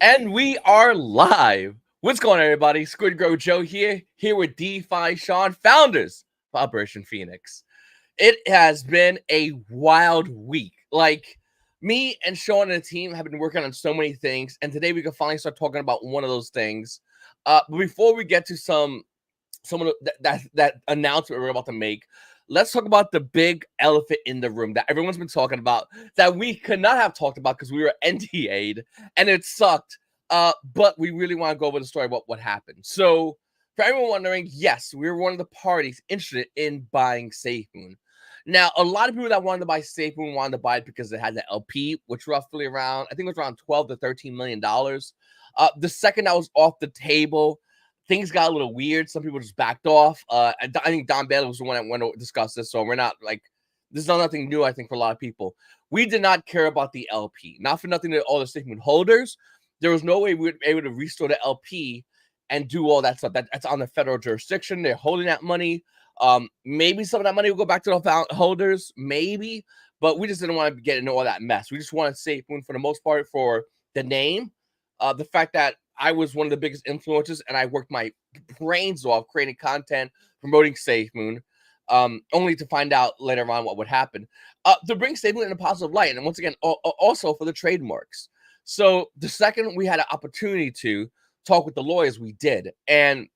And we are live. What's going on, everybody? Squid Grow Joe here with DeFi Sean, founders of Operation Phoenix. It has been a wild week. Like, me and Sean and the team have been working on so many things, and today we can finally start talking about one of those things. But before we get to some of that announcement we're about to make, let's talk about the big elephant in the room that everyone's been talking about that we could not have talked about because we were NDA'd and it sucked. But we really want to go over the story about what happened. So, for everyone wondering, yes, we were one of the parties interested in buying SafeMoon. Now, a lot of people that wanted to buy SafeMoon wanted to buy it because it had the LP, which roughly around, I think it was around 12 to 13 million dollars. The second that was off the table, things got a little weird. Some people just backed off. I think Don Bailey was the one that went to discuss this, so we're not like this is not nothing new. I think for a lot of people, we did not care about the LP. Not for nothing to all the SafeMoon holders. There was no way we would be able to restore the LP and do all that stuff. That's on the federal jurisdiction. They're holding that money. Maybe some of that money will go back to the holders, maybe, but we just didn't want to get into all that mess. We just wanted SafeMoon for the most part for the name, the fact that I was one of the biggest influencers and I worked my brains off creating content, promoting SafeMoon, only to find out later on what would happen. To bring SafeMoon in a positive light, and once again, also for the trademarks. So the second we had an opportunity to talk with the lawyers, we did. And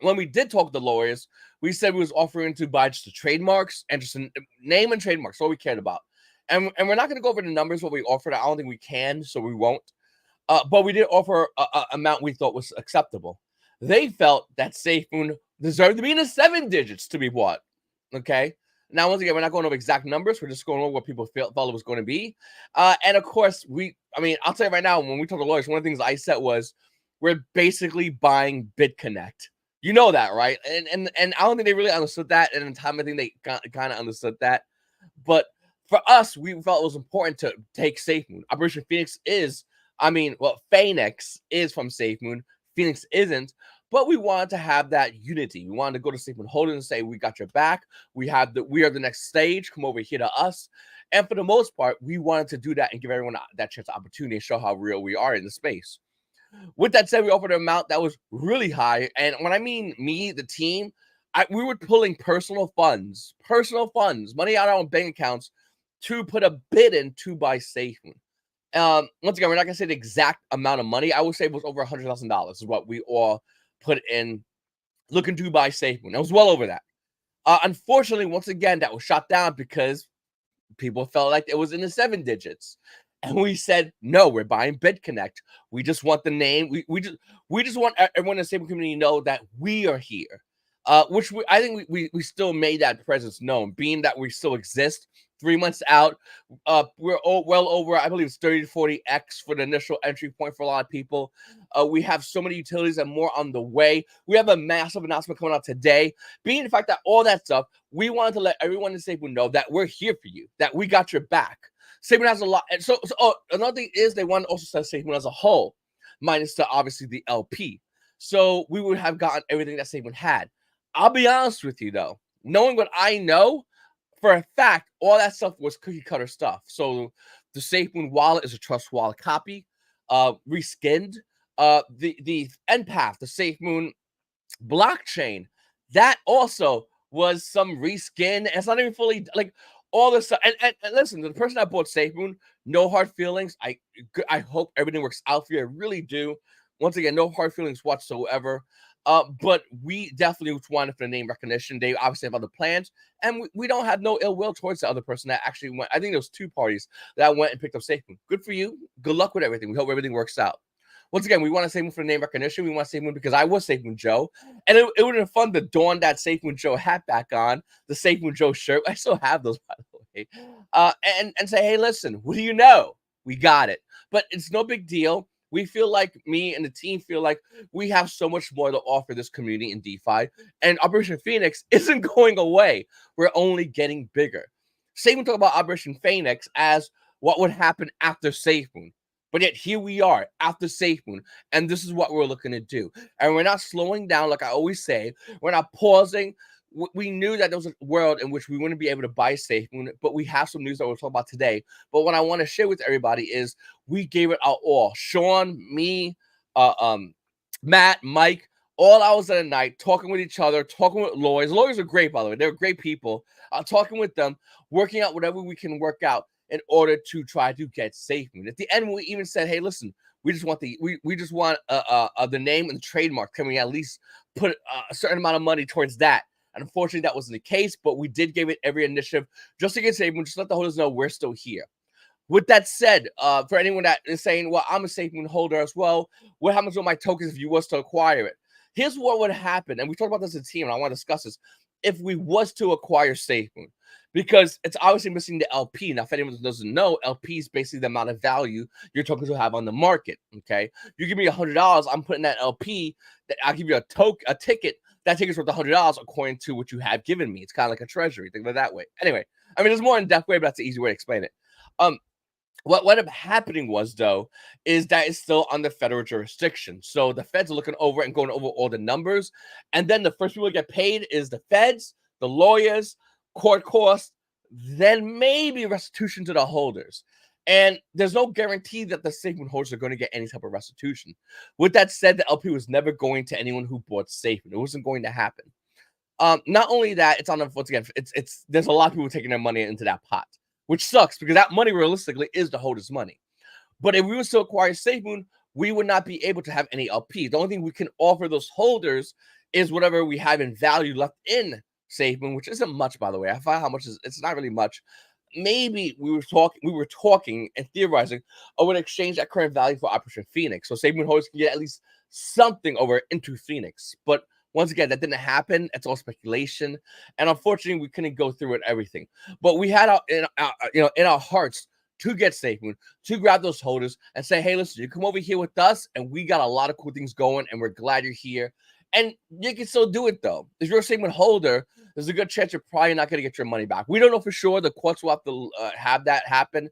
when we did talk to the lawyers, we said we was offering to buy just the trademarks and just a name and trademarks, all we cared about. And we're not going to go over the numbers what we offered. I don't think we can, so we won't. But we did offer a amount we thought was acceptable. They felt that SafeMoon deserved to be in the 7 digits to be bought. Okay. Now, once again, we're not going over exact numbers. We're just going over what people felt it was going to be. And of course, I'll tell you right now, when we talk to lawyers, one of the things I said was we're basically buying BitConnect. You know that, right? And I don't think they really understood that. And in time, I think they kind of understood that. But for us, we felt it was important to take SafeMoon. Operation Phoenix is, Phoenix is from SafeMoon. Phoenix isn't. But we wanted to have that unity. We wanted to go to SafeMoon Holdings and say, we got your back. We are the next stage. Come over here to us. And for the most part, we wanted to do that and give everyone that chance opportunity and show how real we are in the space. With that said, we offered an amount that was really high. And when I mean me, the team, we were pulling personal funds, money out of our own bank accounts to put a bid in to buy SafeMoon. Once again, we're not gonna say the exact amount of money. I would say it was over $100,000 is what we all put in looking to buy SafeMoon. It was well over that. Unfortunately, once again, that was shot down because people felt like it was in the 7 digits. And we said, no, we're buying BitConnect. We just want the name. We just want everyone in the SafeMoon community to know that we are here. I think we still made that presence known, being that we still exist 3 months out. We're well over, I believe it's 30 to 40x for the initial entry point for a lot of people. We have so many utilities and more on the way. We have a massive announcement coming out today. Being the fact that all that stuff, we wanted to let everyone in SafeMoon know that we're here for you, that we got your back. SafeMoon has a lot. And so another thing is they want to also set SafeMoon as a whole, minus obviously the LP. So we would have gotten everything that SafeMoon had. I'll be honest with you though, knowing what I know, for a fact, all that stuff was cookie cutter stuff. So the SafeMoon wallet is a Trust Wallet copy, reskinned. The NPath, the SafeMoon blockchain, that also was some reskin. It's not even fully like all this stuff. And listen, the person that bought SafeMoon, no hard feelings. I hope everything works out for you. I really do. Once again, no hard feelings whatsoever. But we definitely wanted for the name recognition. They obviously have other plans, and we don't have no ill will towards the other person that actually went. I think there was 2 parties that went and picked up SafeMoon. Good for you. Good luck with everything. We hope everything works out. Once again, we want to SafeMoon for the name recognition. We want to SafeMoon because I was SafeMoon Joe, and it would have been fun to don that SafeMoon Joe hat back on, the SafeMoon Joe shirt. I still have those, by the way. And say, hey, listen, what do you know? We got it. But it's no big deal. We feel like me and the team feel like we have so much more to offer this community in DeFi, and Operation Phoenix isn't going away. We're only getting bigger. SafeMoon talk about Operation Phoenix as what would happen after SafeMoon. But yet here we are after SafeMoon, and this is what we're looking to do. And we're not slowing down, like I always say. We're not pausing. we knew that there was a world in which we wouldn't be able to buy SafeMoon, but we have some news that we'll talk about today. But what I want to share with everybody is we gave it our all. Sean, me, Matt, Mike, all hours of the night, talking with each other, talking with lawyers. Lawyers are great, by the way. They're great people. Talking with them, working out whatever we can work out in order to try to get SafeMoon. At the end, we even said, hey, listen, we just want the name and the trademark. Can we at least put a certain amount of money towards that? And unfortunately, that wasn't the case, but we did give it every initiative just to get SafeMoon, just let the holders know we're still here. With that said, for anyone that is saying, well, I'm a SafeMoon holder as well, what happens with my tokens if you was to acquire it? Here's what would happen, and we talked about this as a team, and I want to discuss this. If we was to acquire SafeMoon, because it's obviously missing the LP. Now, if anyone doesn't know, LP is basically the amount of value your tokens will have on the market, okay? You give me $100, I'm putting that LP, I'll give you a ticket. That ticket's worth $100 according to what you have given me. It's kind of like a treasury. Think of it that way. Anyway, I mean, there's more in-depth way, but that's the easy way to explain it. What ended up happening was, though, is that it's still under federal jurisdiction. So the feds are looking over and going over all the numbers. And then the first people to get paid is the feds, the lawyers, court costs, then maybe restitution to the holders. And there's no guarantee that the SafeMoon holders are going to get any type of restitution. With that said, the LP was never going to anyone who bought SafeMoon. It wasn't going to happen. Not only that, it's on the, once again, there's a lot of people taking their money into that pot, which sucks because that money realistically is the holders' money. But if we were to acquire SafeMoon, we would not be able to have any LP. The only thing we can offer those holders is whatever we have in value left in SafeMoon, which isn't much, by the way. I find how much it's not really much. Maybe we were talking and theorizing over an exchange at current value for Operation Phoenix. So SafeMoon holders can get at least something over into Phoenix. But once again, that didn't happen. It's all speculation. And unfortunately, we couldn't go through it everything. But we had in our hearts to get SafeMoon, to grab those holders and say, hey, listen, you come over here with us and we got a lot of cool things going and we're glad you're here. And you can still do it, though. If you're a SafeMoon holder, there's a good chance you're probably not going to get your money back. We don't know for sure. The courts will have to have that happen.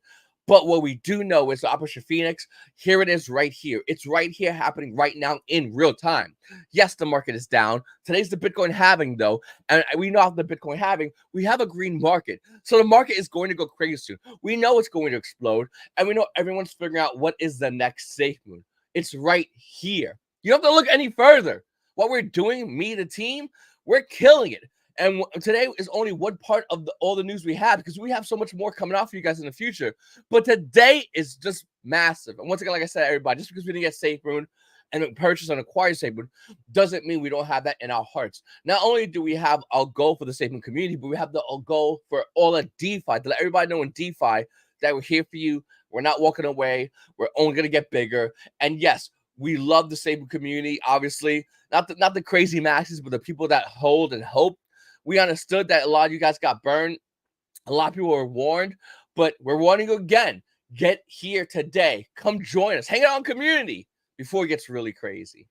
But what we do know is Operation Phoenix, here it is right here. It's right here happening right now in real time. Yes, the market is down. Today's the Bitcoin halving, though. And we know after the Bitcoin halving, we have a green market. So the market is going to go crazy soon. We know it's going to explode. And we know everyone's figuring out what is the next SafeMoon. It's right here. You don't have to look any further. What we're doing, me, the team, we're killing it. And today is only one part of all the news we have because we have so much more coming out for you guys in the future. But today is just massive. And once again, like I said, everybody, just because we didn't get SafeMoon and purchase and acquire SafeMoon doesn't mean we don't have that in our hearts. Not only do we have our goal for the SafeMoon community, but we have the goal for all of DeFi to let everybody know in DeFi that we're here for you. We're not walking away. We're only going to get bigger. And yes, we love the SafeMoon community, obviously. Not the crazy masses, but the people that hold and hope. We understood that a lot of you guys got burned. A lot of people were warned, but we're warning you again. Get here today. Come join us. Hang out in community before it gets really crazy.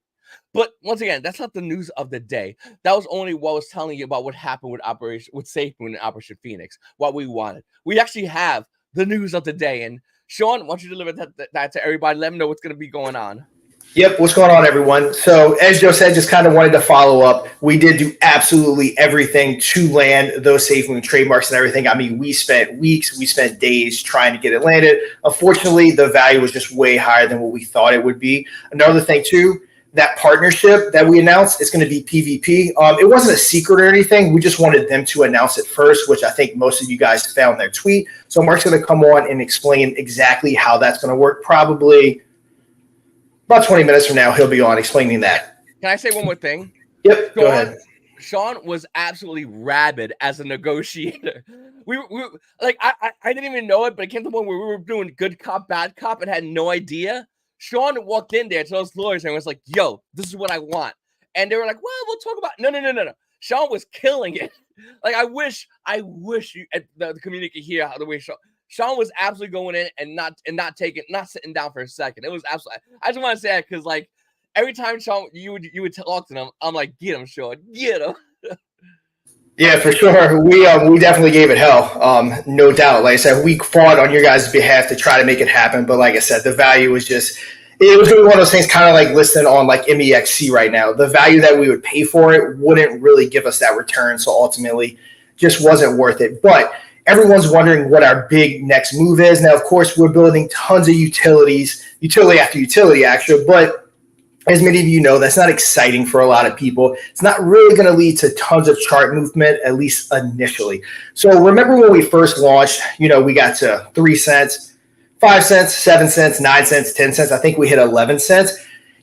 But once again, that's not the news of the day. That was only what I was telling you about what happened with SafeMoon and Operation Phoenix, what we wanted. We actually have the news of the day. And Sean, why don't you deliver that to everybody? Let them know what's going to be going on. Yep. What's going on, everyone? So as Joe said, just kind of wanted to follow up. We did do absolutely everything to land those SafeMoon trademarks and everything. I mean, we spent weeks, we spent days trying to get it landed. Unfortunately, the value was just way higher than what we thought it would be. Another thing, too, that partnership that we announced is going to be PvP. It wasn't a secret or anything. We just wanted them to announce it first, which I think most of you guys found their tweet. So Mark's going to come on and explain exactly how that's going to work, probably about 20 minutes from now. He'll be on explaining that. Can I say one more thing? Yep, go ahead. Sean was absolutely rabid as a negotiator. We like I didn't even know it, but it came to the point where we were doing good cop, bad cop, and had no idea. Sean walked in there to those lawyers and was like, "Yo, this is what I want," and they were like, "Well, we'll talk about." No. Sean was killing it. Like I wish you the community could hear how the way Sean was absolutely going in and not sitting down for a second. It was absolutely. I just want to say that because like every time Sean you would talk to him, I'm like, get him, Sean, get him. Yeah, for sure. We definitely gave it hell. No doubt. Like I said, we fought on your guys' behalf to try to make it happen. But like I said, the value was just it was going to be one of those things kind of like listed on like MEXC right now. The value that we would pay for it wouldn't really give us that return. So ultimately just wasn't worth it. But everyone's wondering what our big next move is. Now, of course, we're building tons of utilities, utility after utility, actually. But as many of you know, that's not exciting for a lot of people. It's not really going to lead to tons of chart movement, at least initially. So remember when we first launched, we got to 3 cents, 5 cents, 7 cents, 9 cents, 10 cents. I think we hit 11 cents.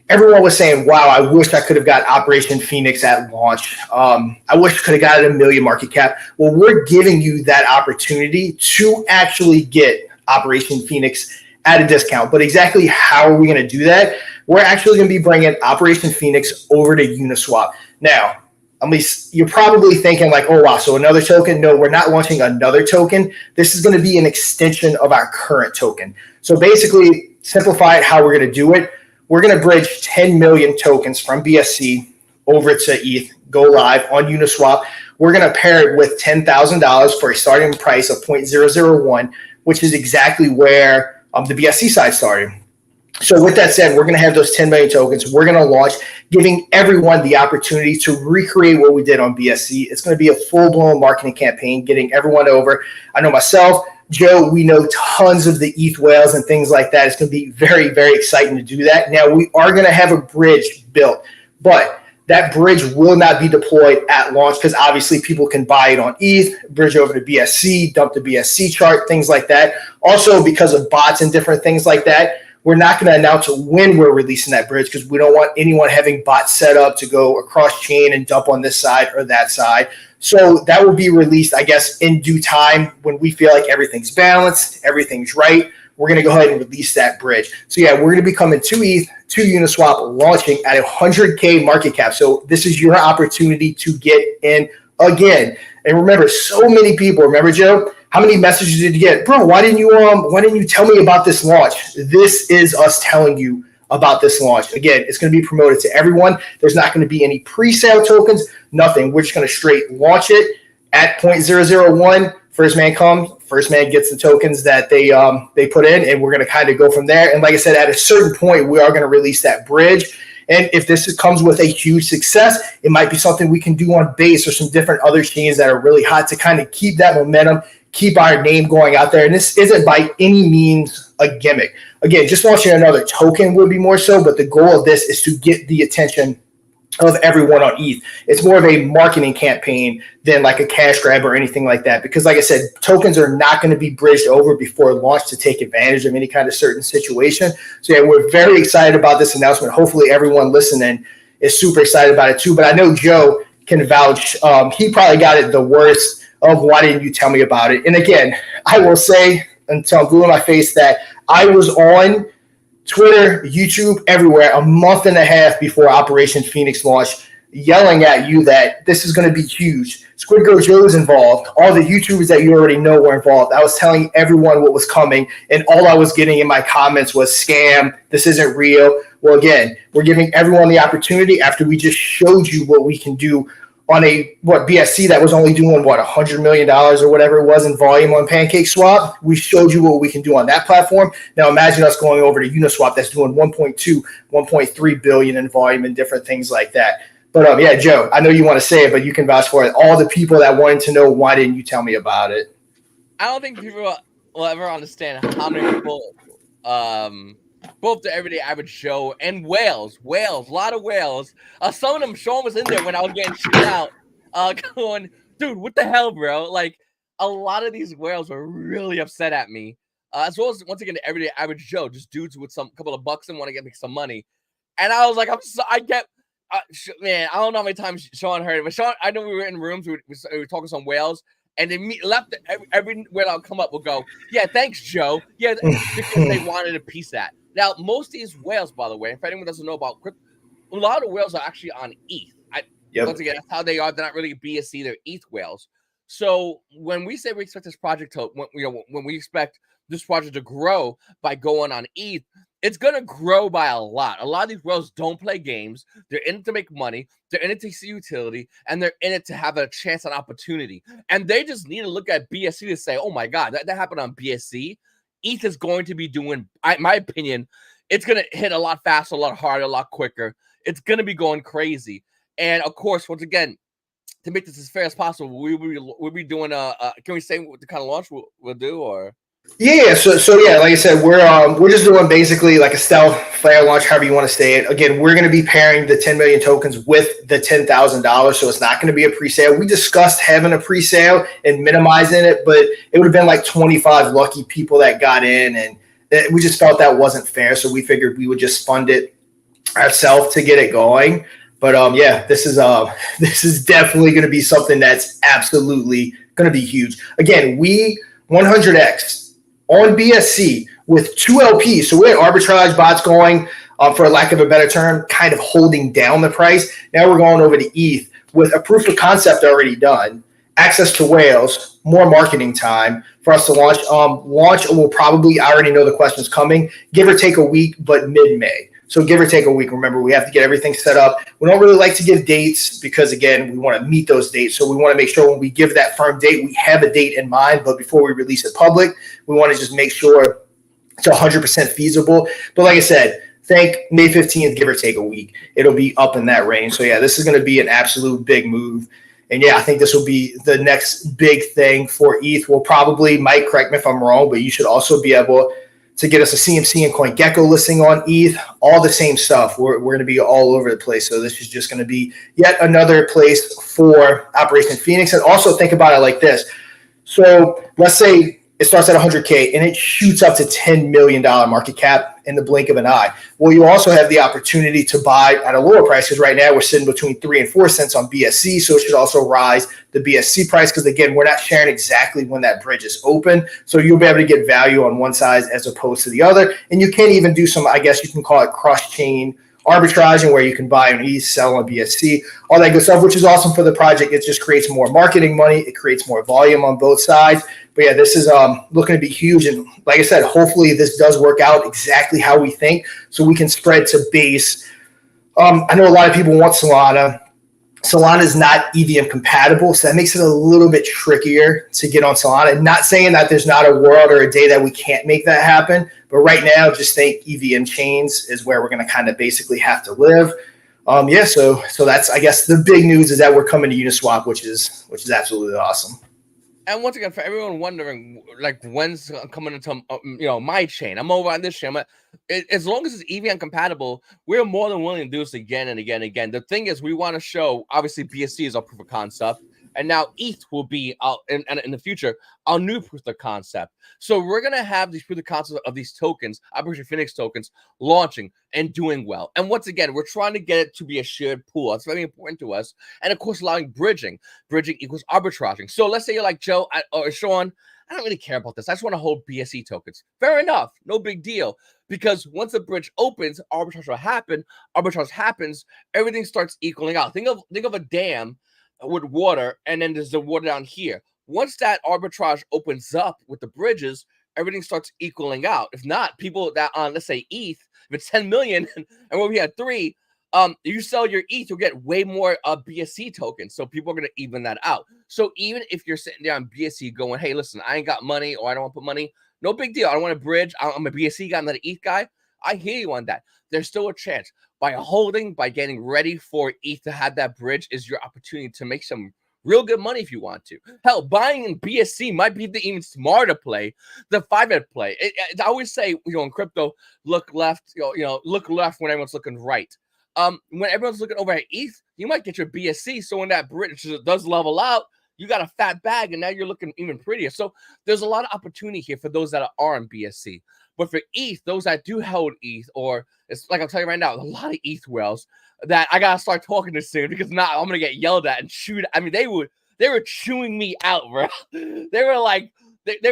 Everyone was saying, wow, I wish I could have got Operation Phoenix at launch. I wish I could have got it $1 million market cap. Well, we're giving you that opportunity to actually get Operation Phoenix at a discount. But exactly how are we going to do that? We're actually going to be bringing Operation Phoenix over to Uniswap. Now, at least you're probably thinking like, oh, wow, so another token? No, we're not launching another token. This is going to be an extension of our current token. So basically, simplify it how we're going to do it. We're going to bridge 10 million tokens from BSC over to ETH, go live on Uniswap. We're going to pair it with $10,000 for a starting price of 0.001, which is exactly where the BSC side started. So with that said, we're going to have those 10 million tokens. We're going to launch, giving everyone the opportunity to recreate what we did on BSC. It's going to be a full-blown marketing campaign, getting everyone over. I know myself, Joe, we know tons of the ETH whales and things like that. It's going to be very, very exciting to do that. Now, we are going to have a bridge built, but that bridge will not be deployed at launch because obviously people can buy it on ETH, bridge over to BSC, dump the BSC chart, things like that. Also, because of bots and different things like that, we're not going to announce when we're releasing that bridge because we don't want anyone having bots set up to go across chain and dump on this side or that side. So that will be released, I guess, in due time when we feel like everything's balanced, everything's right. We're going to go ahead and release that bridge. So yeah, we're going to be coming to ETH, to Uniswap, launching at 100K market cap. So this is your opportunity to get in again. And remember, so many people, remember, Joe, how many messages did you get? Bro, why didn't you tell me about this launch? This is us telling you about this launch. Again, it's going to be promoted to everyone. There's not going to be any pre-sale tokens, nothing. We're just going to straight launch it at 0.001. First man comes, first man gets the tokens that they put in, and we're going to kind of go from there. And like I said, at a certain point, we are going to release that bridge. And if this comes with a huge success, it might be something we can do on Base or some different other chains that are really hot to kind of keep that momentum, keep our name going out there. And this isn't by any means a gimmick. Again, just launching another token would be more so, but the goal of this is to get the attention of everyone on ETH. It's more of a marketing campaign than like a cash grab or anything like that. Because like I said, tokens are not going to be bridged over before launch to take advantage of any kind of certain situation. So yeah, we're very excited about this announcement. Hopefully everyone listening is super excited about it too. But I know Joe can vouch. He probably got it the worst of why didn't you tell me about it? And again, I will say until I'm blue in my face that I was on Twitter, YouTube, everywhere a month and a half before Operation Phoenix launched, yelling at you that this is going to be huge. Squid Girl Joe is involved. All the YouTubers that you already know were involved. I was telling everyone what was coming, and all I was getting in my comments was scam. This isn't real. Well, again, we're giving everyone the opportunity after we just showed you what we can do on BSC that was only doing $100 million or whatever it was in volume on PancakeSwap. We showed you what we can do on that platform. Now imagine us going over to Uniswap that's doing 1.2, 1.3 billion in volume and different things like that. But yeah, Joe, I know you want to say it, but you can vouch for it. All the people that wanted to know, why didn't you tell me about it? I don't think people will ever understand how many people, both the everyday average Joe and whales, a lot of whales. Some of them, Sean was in there when I was getting shit out, going, dude, what the hell, bro? Like, a lot of these whales were really upset at me, as well as, once again, the everyday average Joe, just dudes with some couple of bucks and want to get me some money. And I was like, man, I don't know how many times Sean heard it, but Sean, I know we were in rooms, we were talking some whales, and they left every whale I'll come up will go, yeah, thanks, Joe. Yeah, because they wanted a piece of that. Now, most of these whales, by the way, if anyone doesn't know about crypto, a lot of whales are actually on ETH. Once again, that's how they are. They're not really BSC, they're ETH whales. So when we say we expect this project to, when we expect this project to grow by going on ETH, it's going to grow by a lot. A lot of these whales don't play games. They're in it to make money. They're in it to see utility, and they're in it to have a chance and opportunity. And they just need to look at BSC to say, oh my God, that happened on BSC. ETH is going to be doing, in my opinion, it's gonna hit a lot faster, a lot harder, a lot quicker. It's gonna be going crazy. And of course, once again, to make this as fair as possible, we'll be doing can we say what the kind of launch we'll do, or? Yeah, so yeah, like I said, we're just doing basically like a stealth flare launch, however you want to say it. Again, we're going to be pairing the 10 million tokens with the $10,000, so it's not going to be a pre-sale. We discussed having a pre-sale and minimizing it, but it would have been like 25 lucky people that got in, and we just felt that wasn't fair, so we figured we would just fund it ourselves to get it going. But yeah, this is definitely going to be something that's absolutely going to be huge. Again, we 100x on BSC with 2 LPs. So we had arbitrage bots going, for lack of a better term, kind of holding down the price. Now we're going over to ETH with a proof of concept already done, access to whales, more marketing time for us to launch. Launch will probably, I already know the question's coming, give or take a week, but mid-May. So give or take a week. Remember, we have to get everything set up. We don't really like to give dates because, again, we want to meet those dates. So we want to make sure when we give that firm date, we have a date in mind. But before we release it public, we want to just make sure it's 100% feasible. But like I said, think May 15th, give or take a week. It'll be up in that range. So, yeah, this is going to be an absolute big move. And, yeah, I think this will be the next big thing for ETH. We'll probably, Mike, correct me if I'm wrong, but you should also be able to get us a CMC and CoinGecko listing on ETH, all the same stuff. We're going to be all over the place. So this is just going to be yet another place for Operation Phoenix. And also think about it like this. So let's say it starts at 100K and it shoots up to $10 million market cap in the blink of an eye. Well, you also have the opportunity to buy at a lower price, because right now we're sitting between 3 and 4 cents on BSC. So it should also rise the BSC price, because again, we're not sharing exactly when that bridge is open. So you'll be able to get value on one side as opposed to the other. And you can even do some, I guess you can call it cross-chain arbitraging, where you can buy on ETH, sell on BSC, all that good stuff, which is awesome for the project. It just creates more marketing money. It creates more volume on both sides. But yeah, this is looking to be huge. And like I said, hopefully this does work out exactly how we think, so we can spread to base. I know a lot of people want Solana. Solana is not EVM compatible, so that makes it a little bit trickier to get on Solana. Not saying that there's not a world or a day that we can't make that happen, but right now, just think EVM chains is where we're going to kind of basically have to live. Yeah, so that's, I guess, the big news is that we're coming to Uniswap, which is absolutely awesome. And once again, for everyone wondering, like, when's coming into my chain, I'm over on this chain. As long as it's EVM compatible, we're more than willing to do this again and again and again. The thing is, we want to show, obviously, BSC is our proof of concept, and now ETH will be out in the future our new proof of concept. So we're gonna have these proof of concept of these tokens, Operation Phoenix tokens, launching and doing well. And once again, we're trying to get it to be a shared pool. That's very important to us. And of course, allowing bridging. Bridging equals arbitraging. So let's say you're like Joe or Sean. I don't really care about this. I just want to hold BSC tokens. Fair enough. No big deal. Because once the bridge opens, arbitrage will happen. Arbitrage happens, everything starts equaling out. Think of a dam with water, and then there's the water down here. Once that arbitrage opens up with the bridges, everything starts equaling out. If not, people that on, let's say, ETH, if it's 10 million and when we had 3, you sell your ETH, you'll get way more BSC tokens. So people are going to even that out. So even if you're sitting there on BSC going, hey, listen, I ain't got money, or I don't want to put money, no big deal. I don't want to bridge. I'm a BSC guy, I'm not an ETH guy. I hear you on that. There's still a chance. By holding, by getting ready for ETH to have that bridge is your opportunity to make some real good money if you want to. Hell, buying in BSC might be the even smarter play, the 5-ed play. I always say, in crypto, look left, look left when everyone's looking right. When everyone's looking over at ETH, you might get your BSC. So when that bridge does level out, you got a fat bag, and now you're looking even prettier. So there's a lot of opportunity here for those that are on BSC. But for ETH, those that do hold ETH, or it's like I'll tell you right now, a lot of ETH whales that I gotta start talking to soon, because now I'm gonna get yelled at and chewed. I mean, they were chewing me out, bro. They were like, they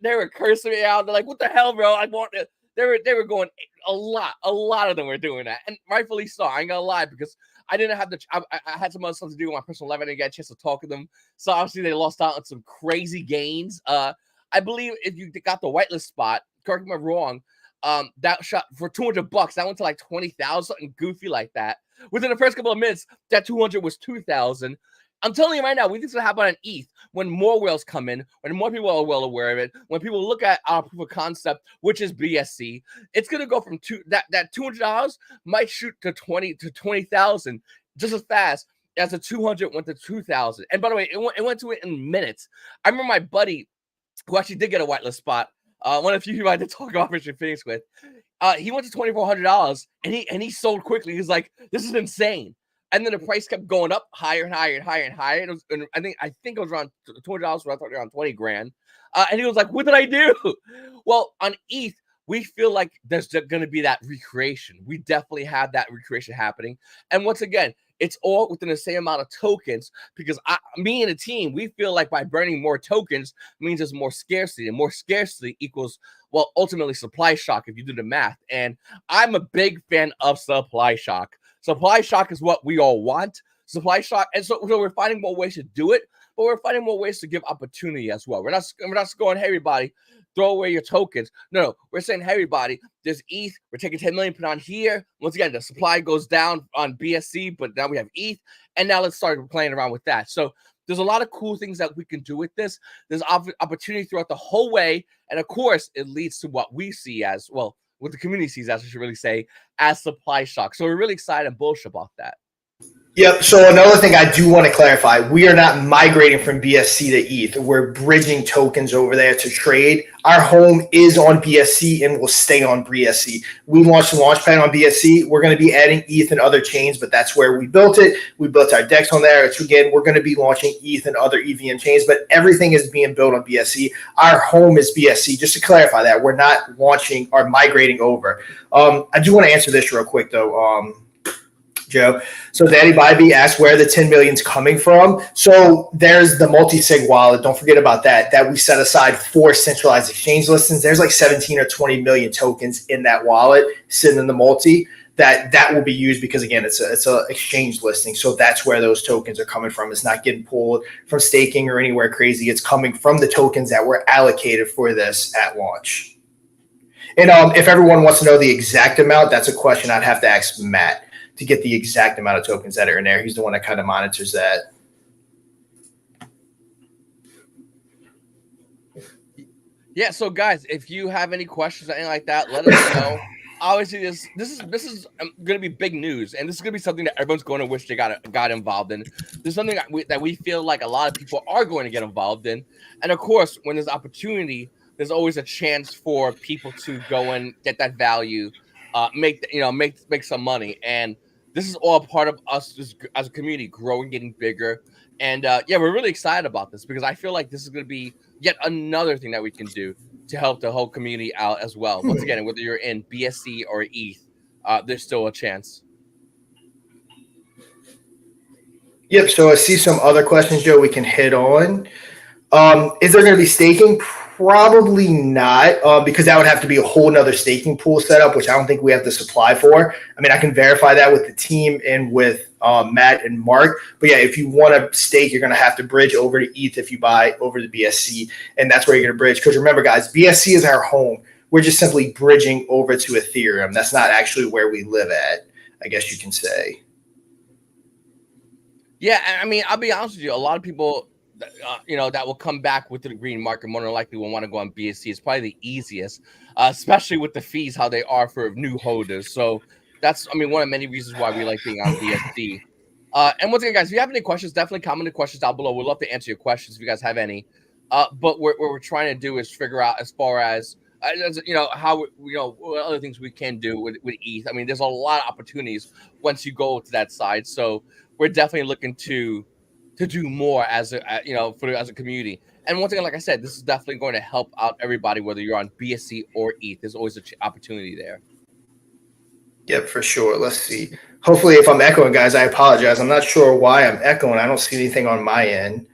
were cursing me out. They're like, what the hell, bro? I want it. They were going a lot of them were doing that, and rightfully so. I ain't gonna lie, because I didn't have I had some other stuff to do with my personal life. I didn't get a chance to talk to them, so obviously they lost out on some crazy gains. I believe if you got the whitelist spot, correct me if I'm wrong, that shot for $200, that went to like 20,000, something goofy like that. Within the first couple of minutes, that 200 was 2,000. I'm telling you right now, we think it's gonna happen on ETH when more whales come in, when more people are well aware of it, when people look at our proof of concept, which is BSC. It's gonna go from that $200 might shoot to 20,000 just as fast as the 200 went to 2,000. And by the way, it went to it in minutes. I remember my buddy who actually did get a whitelist spot. One of the few people I did talk about Operation Phoenix with. He went to $2,400 and he sold quickly. He's like, this is insane. And then the price kept going up higher and higher and higher and higher. And I think it was around $200, but I thought around 20 grand. And he was like, what did I do? Well, on ETH, we feel like there's going to be that recreation. We definitely have that recreation happening. And once again, it's all within the same amount of tokens because me and the team, we feel like by burning more tokens means there's more scarcity, and more scarcity equals, well, ultimately supply shock if you do the math. And I'm a big fan of supply shock. Supply shock is what we all want. Supply shock. And so we're finding more ways to do it, but we're finding more ways to give opportunity as well. We're not going, hey, everybody, throw away your tokens. No, we're saying, hey, everybody, there's ETH. We're taking 10 million, put on here. Once again, the supply goes down on BSC, but now we have ETH. And now let's start playing around with that. So there's a lot of cool things that we can do with this. There's opportunity throughout the whole way. And of course, it leads to what we see as, well, what the community sees, as I should really say, as supply shock. So we're really excited and bullish about that. Yep. So another thing I do want to clarify, we are not migrating from BSC to ETH. We're bridging tokens over there to trade. Our home is on BSC and will stay on BSC. We launched the Launchpad on BSC. We're going to be adding ETH and other chains, but that's where we built it. We built our DEX on there. It's, again, we're going to be launching ETH and other EVM chains, but everything is being built on BSC. Our home is BSC. Just to clarify that, we're not launching or migrating over. I do want to answer this real quick, though. Joe. So Daddy Bybee asked where the 10 million is coming from. So there's the multi-sig wallet. Don't forget about that we set aside for centralized exchange listings. There's like 17 or 20 million tokens in that wallet sitting in the multi that will be used because, again, it's a exchange listing. So that's where those tokens are coming from. It's not getting pulled from staking or anywhere crazy. It's coming from the tokens that were allocated for this at launch. And if everyone wants to know the exact amount, that's a question I'd have to ask Matt to get the exact amount of tokens that are in there. He's the one that kind of monitors that. Yeah, so guys, if you have any questions or anything like that, let us know. Obviously, this is going to be big news, and this is going to be something that everyone's going to wish they got involved in. This is something that we feel like a lot of people are going to get involved in, and of course, when there's opportunity, there's always a chance for people to go and get that value, make some money, and this is all part of us as a community growing, getting bigger. And yeah, we're really excited about this because I feel like this is going to be yet another thing that we can do to help the whole community out as well. Once again, whether you're in BSC or ETH, there's still a chance. Yep. So I see some other questions, Joe, we can hit on. Is there going to be staking? Probably not, because that would have to be a whole nother staking pool setup, which I don't think we have the supply for. I mean, I can verify that with the team and with Matt and Mark. But yeah, if you want to stake, you're going to have to bridge over to ETH if you buy over to BSC, and that's where you're going to bridge. Because remember, guys, BSC is our home. We're just simply bridging over to Ethereum. That's not actually where we live at, I guess you can say. Yeah, I mean, I'll be honest with you. A lot of people, that will come back with the green market more than likely will want to go on BSC. It's probably the easiest, especially with the fees, how they are for new holders. So that's, one of many reasons why we like being on BSC. And once again, guys, if you have any questions, definitely comment the questions down below. We'd love to answer your questions if you guys have any. But what we're trying to do is figure out as far as, how, what other things we can do with ETH. I mean, there's a lot of opportunities once you go to that side. So we're definitely looking to do more as a community. And once again, like I said, this is definitely going to help out everybody, whether you're on BSC or ETH. There's always an opportunity there. Yep, for sure. Let's see. Hopefully, if I'm echoing, guys, I apologize. I'm not sure why I'm echoing. I don't see anything on my end.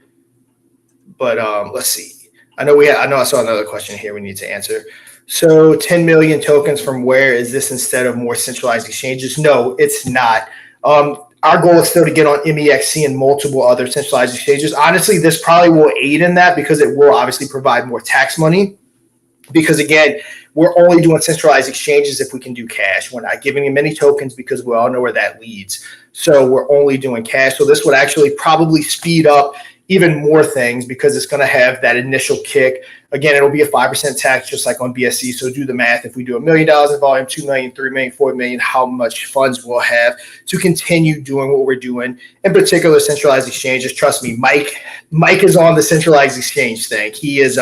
But let's see. I know I saw another question here we need to answer. So 10 million tokens from where? Is this instead of more centralized exchanges? No, it's not. Our goal is still to get on MEXC and multiple other centralized exchanges. Honestly, this probably will aid in that because it will obviously provide more tax money. because again, we're only doing centralized exchanges if we can do cash. We're not giving them any tokens because we all know where that leads. So we're only doing cash. So this would actually probably speed up even more things because it's going to have that initial kick. Again, it'll be a 5% tax just like on BSC. So do the math. If we do $1 million in volume, 2 million, 3 million, 4 million, how much funds we'll have to continue doing what we're doing, in particular centralized exchanges. Trust me, Mike is on the centralized exchange thing. He is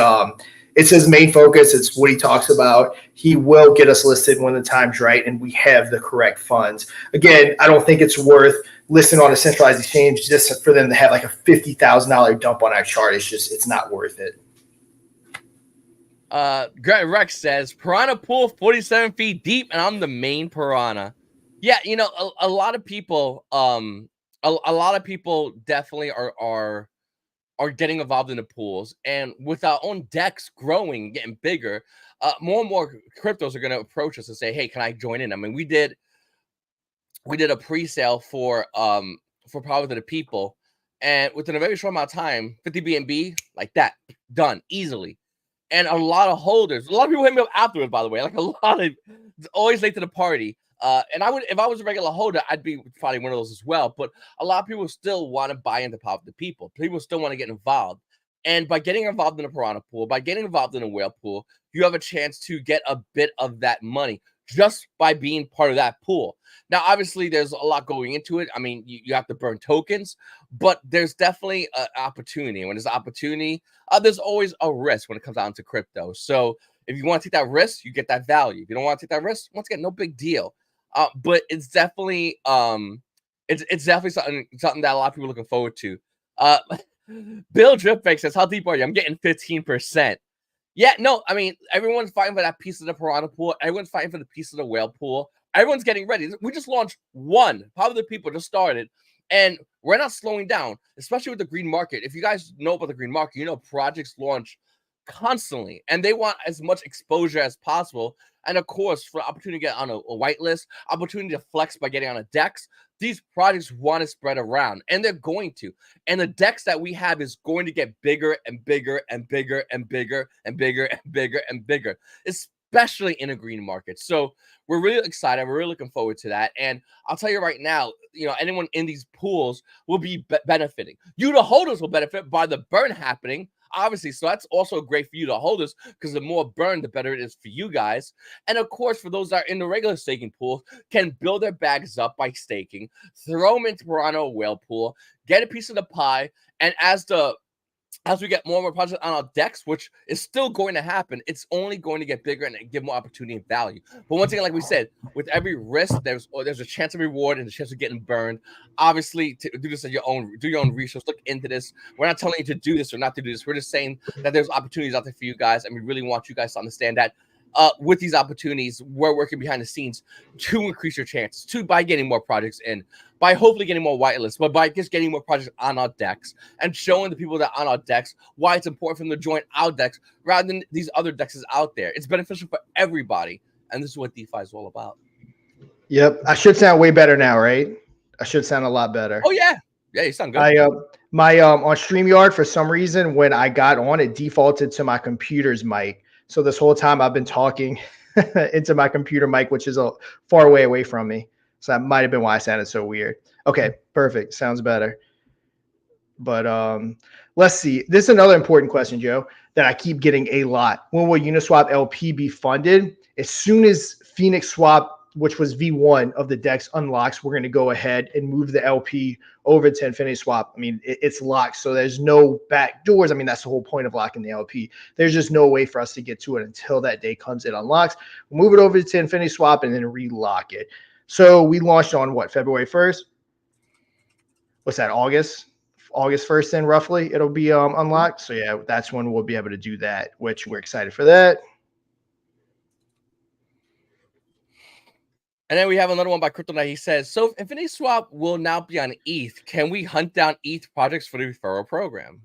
it's his main focus. It's what he talks about. He will get us listed when the time's right and we have the correct funds. Again, I don't think it's worth listing on a centralized exchange just for them to have like a $50,000 dump on our chart. It's not worth it. Greg Rex says piranha pool 47 feet deep and I'm the main piranha. Yeah, you know, a lot of people a lot of people definitely are getting involved in the pools, and with our own decks growing, getting bigger, more and more cryptos are going to approach us and say, "Hey, can I join in?" I mean, we did a pre-sale for Power to the People, and within a very short amount of time, 50 BNB like that, done easily. And a lot of holders, a lot of people hit me up afterwards, by the way, like a lot of always late to the party. And I would, if I was a regular holder, I'd be probably one of those as well. But a lot of people still want to buy into Power of the People. People still want to get involved. And by getting involved in a piranha pool, by getting involved in a whale pool, you have a chance to get a bit of that money just by being part of that pool. Now, obviously, there's a lot going into it. I mean, you have to burn tokens, but there's definitely an opportunity. When there's an opportunity, there's always a risk when it comes down to crypto. So if you want to take that risk, you get that value. If you don't want to take that risk, once again, no big deal. But it's definitely it's definitely something that a lot of people are looking forward to. Bill Dripfake says, "How deep are you?" I'm getting 15%. Yeah, no, I mean, everyone's fighting for that piece of the piranha pool. Everyone's fighting for the piece of the whale pool. Everyone's getting ready. We just launched one. Power of the People just started, and we're not slowing down, especially with the green market. If you guys know about the green market, you know projects launch constantly, and they want as much exposure as possible. And of course, for opportunity to get on a whitelist, opportunity to flex by getting on a DEX, these projects want to spread around, and they're going to. And the DEX that we have is going to get bigger and bigger and bigger and bigger and bigger and bigger and bigger, especially in a green market. So we're really excited. We're really looking forward to that. And I'll tell you right now, you know, anyone in these pools will be benefiting. You, the holders, will benefit by the burn happening, obviously. So that's also great for you, the holders, because the more burn, the better it is for you guys. And of course, for those that are in the regular staking pool, can build their bags up by staking, throw them into Piranha or Whale Pool, get a piece of the pie, and as we get more and more projects on our DEX, which is still going to happen, it's only going to get bigger and give more opportunity and value. But once again, like we said, with every risk, there's a chance of reward and a chance of getting burned. Obviously, to do this at your own, do your own research, look into this. We're not telling you to do this or not to do this. We're just saying that there's opportunities out there for you guys, and we really want you guys to understand that. With these opportunities, we're working behind the scenes to increase your chances, by getting more projects in, by hopefully getting more whitelists, but by just getting more projects on our DEX and showing the people that are on our DEX why it's important for them to join our DEX rather than these other DEXs out there. It's beneficial for everybody, and this is what DeFi is all about. Yep, I should sound way better now, right? I should sound a lot better. Oh yeah, you sound good. My on StreamYard, for some reason, when I got on, it defaulted to my computer's mic. So this whole time I've been talking into my computer mic, which is far away from me. So that might have been why I sounded so weird. Okay, perfect. Sounds better. But let's see. This is another important question, Joe, that I keep getting a lot. When will Uniswap LP be funded? As soon as Phoenix Swap, which was V1 of the DEX, unlocks, we're going to go ahead and move the LP over to Infinity Swap. I mean, it's locked, so there's no back doors. I mean, that's the whole point of locking the LP. There's just no way for us to get to it until that day comes, it unlocks. We'll move it over to Infinity Swap and then relock it. So we launched on what, February 1st? What's that, August 1st then, roughly, it'll be unlocked. So yeah, that's when we'll be able to do that, which we're excited for that. And then we have another one by Crypto Knight. He says, so Infinity Swap will now be on ETH. Can we hunt down ETH projects for the referral program?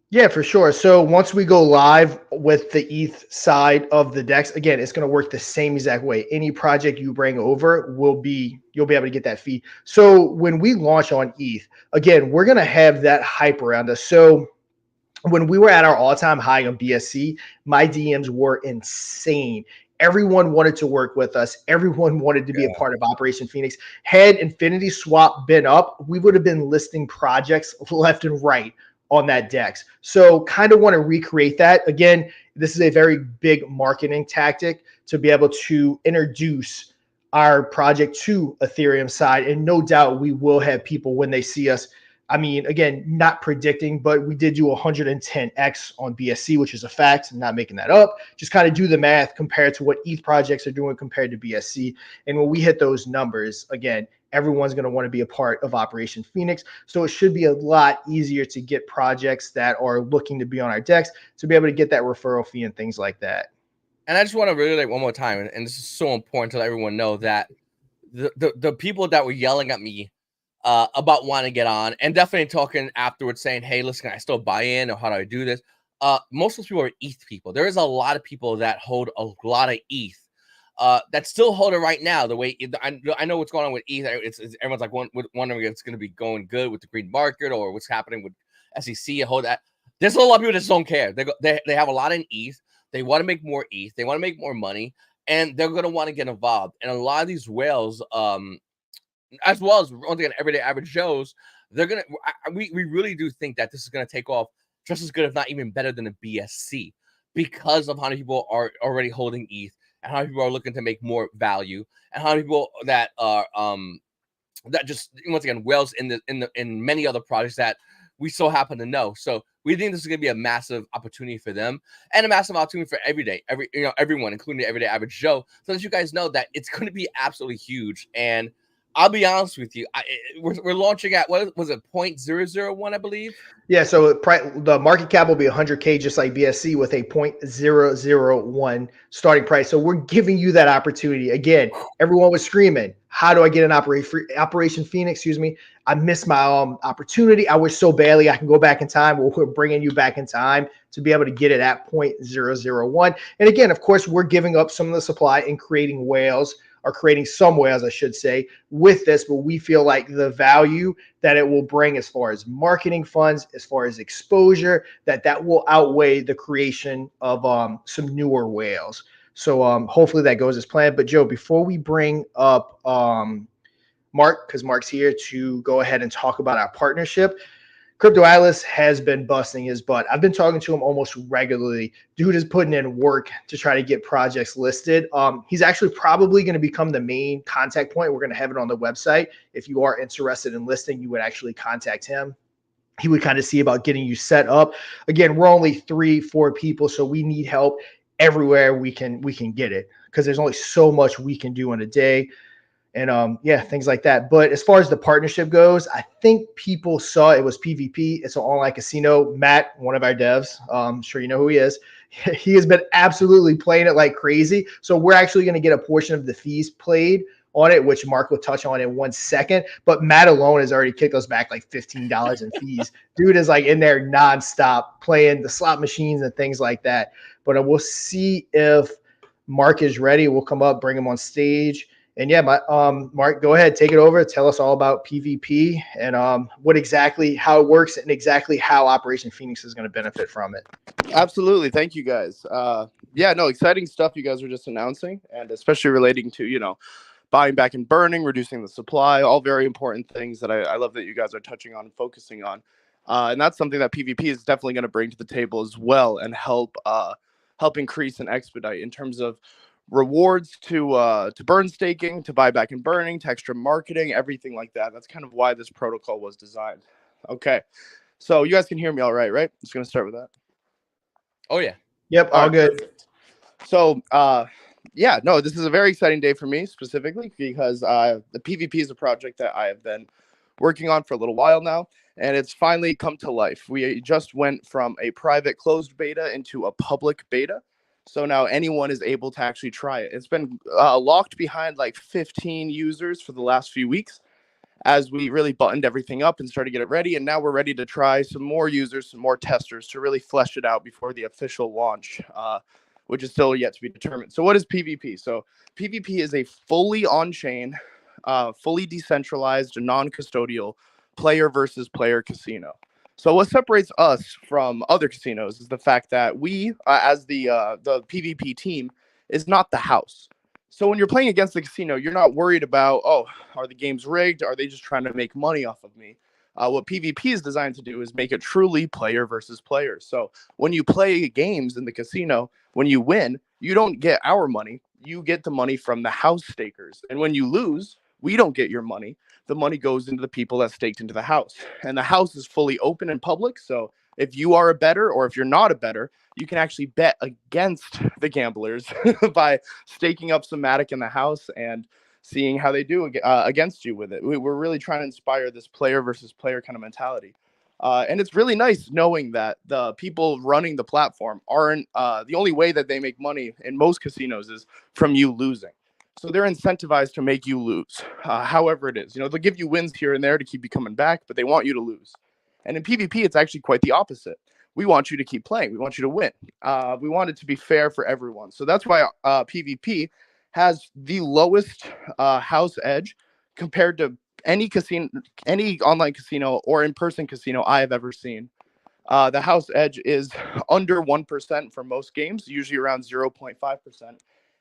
Yeah, for sure. So once we go live with the ETH side of the DEX, again, it's going to work the same exact way. Any project you bring over you'll be able to get that fee. So when we launch on ETH, again, we're going to have that hype around us. So when we were at our all-time high on BSC, my DMs were insane. Everyone wanted to work with us. Everyone wanted to be a part of Operation Phoenix. Had Infinity Swap been up, we would have been listing projects left and right on that DEX. So kind of want to recreate that. Again, this is a very big marketing tactic to be able to introduce our project to Ethereum side. And no doubt we will have people when they see us. I mean, again, not predicting, but we did do 110x on BSC, which is a fact. I'm not making that up. Just kind of do the math compared to what ETH projects are doing compared to BSC. And when we hit those numbers, again, everyone's going to want to be a part of Operation Phoenix. So it should be a lot easier to get projects that are looking to be on our DEX to be able to get that referral fee and things like that. And I just want to reiterate one more time, and this is so important to let everyone know that the people that were yelling at me about wanting to get on and definitely talking afterwards saying, hey, listen, can I still buy in, or how do I do this? Most of those people are ETH people. There is a lot of people that hold a lot of ETH that still hold it right now. The way I know what's going on with ETH, everyone's like wondering if it's going to be going good with the green market or what's happening with SEC and hold that. There's a lot of people that just don't care. They have a lot in ETH. They want to make more ETH. They want to make more money, and they're going to want to get involved. And a lot of these whales, as well as once again, everyday average Joes, they're gonna. We really do think that this is gonna take off just as good, if not even better, than a BSC, because of how many people are already holding ETH, and how many people are looking to make more value, and how many people that are that just once again whales in many other projects that we so happen to know. So we think this is gonna be a massive opportunity for them and a massive opportunity for everyone, including the everyday average Joe, so that you guys know that it's going to be absolutely huge. And I'll be honest with you. We're launching at, what was it, 0.001, I believe? Yeah, so the market cap will be 100K, just like BSC, with a 0.001 starting price. So we're giving you that opportunity. Again, everyone was screaming, how do I get an Operation Phoenix? Excuse me. I missed my opportunity. I wish so badly I can go back in time. Well, we're bringing you back in time to be able to get it at 0.001. And again, of course, we're giving up some of the supply and creating whales, or creating some whales, I should say, with this. But we feel like the value that it will bring as far as marketing funds, as far as exposure, that will outweigh the creation of some newer whales. So hopefully that goes as planned. But Joe, before we bring up Mark, because Mark's here to go ahead and talk about our partnership, Crypto Atlas has been busting his butt. I've been talking to him almost regularly. Dude is putting in work to try to get projects listed. He's actually probably going to become the main contact point. We're going to have it on the website. If you are interested in listing, you would actually contact him. He would kind of see about getting you set up. Again, we're only 3-4 people, so we need help everywhere we can get it, because there's only so much we can do in a day. And yeah, things like that. But as far as the partnership goes, I think people saw it was PvP. It's an online casino. Matt, one of our devs, I'm sure you know who he is. He has been absolutely playing it like crazy. So we're actually going to get a portion of the fees played on it, which Mark will touch on in 1 second. But Matt alone has already kicked us back like $15 in fees. Dude is like in there nonstop playing the slot machines and things like that. But we'll see if Mark is ready. We'll come up, bring him on stage. And yeah, Mark, go ahead, take it over. Tell us all about PvP and how it works, and exactly how Operation Phoenix is going to benefit from it. Absolutely. Thank you, guys. Yeah, no, exciting stuff you guys were just announcing, and especially relating to, buying back and burning, reducing the supply, all very important things that I love that you guys are touching on and focusing on. And that's something that PvP is definitely going to bring to the table as well, and help increase and expedite in terms of rewards to burn staking, to buyback and burning, to extra marketing, everything like that. That's kind of why this protocol was designed. Okay, so you guys can hear me all right? Just going to start with that. Oh yeah. Yep, all good. Perfect. So yeah, no, this is a very exciting day for me specifically, because the PvP is a project that I have been working on for a little while now, and it's finally come to life. We just went from a private closed beta into a public beta. So now anyone is able to actually try it. It's been locked behind like 15 users for the last few weeks as we really buttoned everything up and started to get it ready. And now we're ready to try some more users, some more testers to really flesh it out before the official launch, which is still yet to be determined. So what is PvP? So PvP is a fully on-chain, fully decentralized, non-custodial player versus player casino. So what separates us from other casinos is the fact that we, as the PvP team, is not the house. So when you're playing against the casino, you're not worried about, oh, are the games rigged? Are they just trying to make money off of me? What PvP is designed to do is make it truly player versus player. So when you play games in the casino, when you win, you don't get our money. You get the money from the house stakers. And when you lose, we don't get your money. The money goes into the people that staked into the house. And the house is fully open and public. So if you are a bettor or if you're not a bettor, you can actually bet against the gamblers by staking up some Matic in the house and seeing how they do against you with it. We're really trying to inspire this player versus player kind of mentality. And it's really nice knowing that the people running the platform aren't the only way that they make money in most casinos is from you losing. So they're incentivized to make you lose, however it is. They'll give you wins here and there to keep you coming back, but they want you to lose. And in PvP, it's actually quite the opposite. We want you to keep playing. We want you to win. We want it to be fair for everyone. So that's why PvP has the lowest house edge compared to any casino, any online casino or in-person casino I have ever seen. The house edge is under 1% for most games, usually around 0.5%,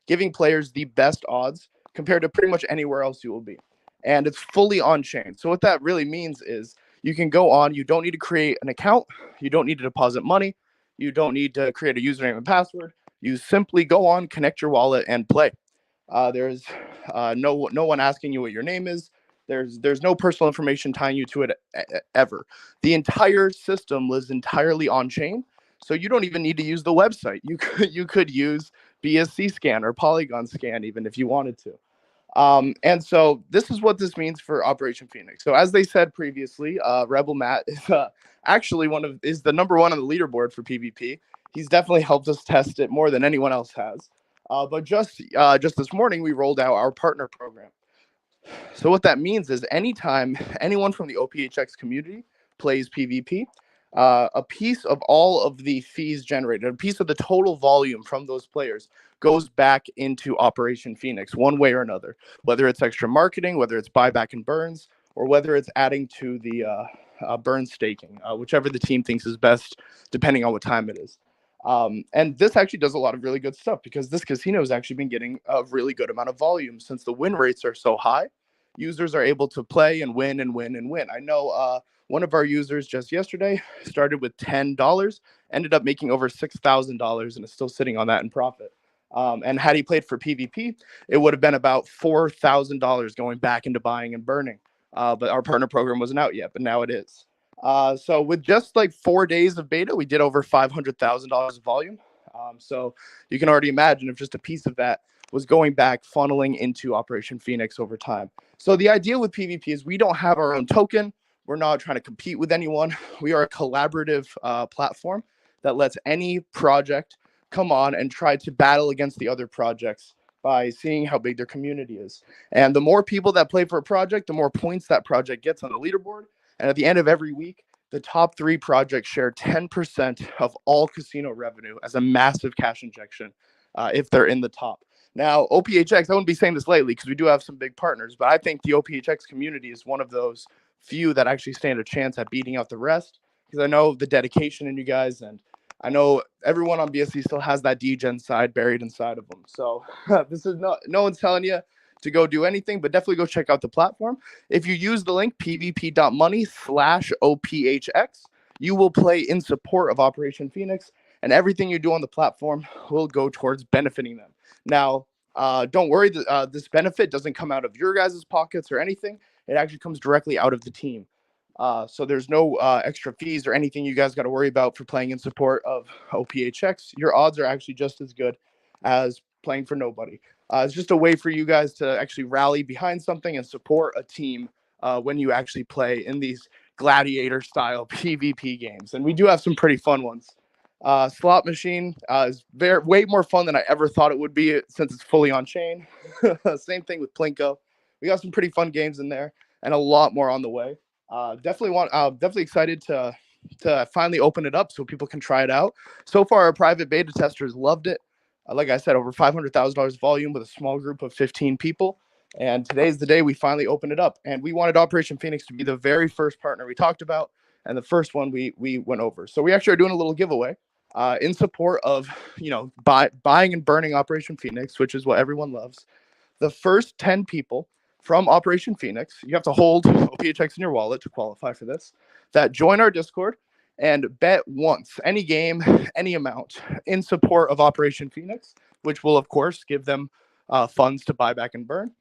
giving players the best odds compared to pretty much anywhere else you will be. And it's fully on-chain. So what that really means is you can go on, you don't need to create an account, you don't need to deposit money, you don't need to create a username and password. You simply go on, connect your wallet, and play. There's no one asking you what your name is. There's no personal information tying you to it ever. The entire system lives entirely on chain, so you don't even need to use the website. You could use BSC Scan or Polygon Scan even if you wanted to. And so this is what this means for Operation Phoenix. So as they said previously, Rebel Matt is actually is the number one on the leaderboard for PvP. He's definitely helped us test it more than anyone else has. But just this morning, we rolled out our partner program. So what that means is anytime anyone from the OPHX community plays PvP, a piece of all of the fees generated, a piece of the total volume from those players goes back into Operation Phoenix one way or another, whether it's extra marketing, whether it's buyback and burns, or whether it's adding to the burn staking, whichever the team thinks is best, depending on what time it is. And this actually does a lot of really good stuff because this casino has actually been getting a really good amount of volume since the win rates are so high. Users are able to play and win and win and win. I know one of our users just yesterday started with $10, ended up making over $6,000 and is still sitting on that in profit. And had he played for PvP, it would have been about $4,000 going back into buying and burning. But our partner program wasn't out yet, but now it is. So with just like 4 days of beta, we did over $500,000 of volume. So you can already imagine if just a piece of that was going back, funneling into Operation Phoenix over time. So the idea with PvP is we don't have our own token. We're not trying to compete with anyone. We are a collaborative platform that lets any project come on and try to battle against the other projects by seeing how big their community is. And the more people that play for a project, the more points that project gets on the leaderboard. And at the end of every week, the top 3 projects share 10% of all casino revenue as a massive cash injection if they're in the top. Now, OPHX, I wouldn't be saying this lightly because we do have some big partners, but I think the OPHX community is one of those few that actually stand a chance at beating out the rest because I know the dedication in you guys, and I know everyone on BSC still has that DGen side buried inside of them. So this is no one's telling you to go do anything, but definitely go check out the platform. If you use the link pvp.money/OPHX, you will play in support of Operation Phoenix, and everything you do on the platform will go towards benefiting them. Now, don't worry, this benefit doesn't come out of your guys' pockets or anything. It actually comes directly out of the team. So there's no extra fees or anything you guys got to worry about for playing in support of OPHX. Your odds are actually just as good as playing for nobody. It's just a way for you guys to actually rally behind something and support a team when you actually play in these gladiator-style PvP games. And we do have some pretty fun ones. Slot machine is way more fun than I ever thought it would be since it's fully on chain. Same thing with Plinko. We got some pretty fun games in there and a lot more on the way. Definitely excited to finally open it up so people can try it out. So far, our private beta testers loved it. Like I said, over $500,000 volume with a small group of 15 people. And today's the day we finally opened it up. And we wanted Operation Phoenix to be the very first partner we talked about. and the first one we went over. So we actually are doing a little giveaway in support of, buying and burning Operation Phoenix, which is what everyone loves. The first 10 people from Operation Phoenix, you have to hold OPHX in your wallet to qualify for this, that join our Discord and bet once, any game, any amount, in support of Operation Phoenix, which will, of course, give them funds to buy back and burn,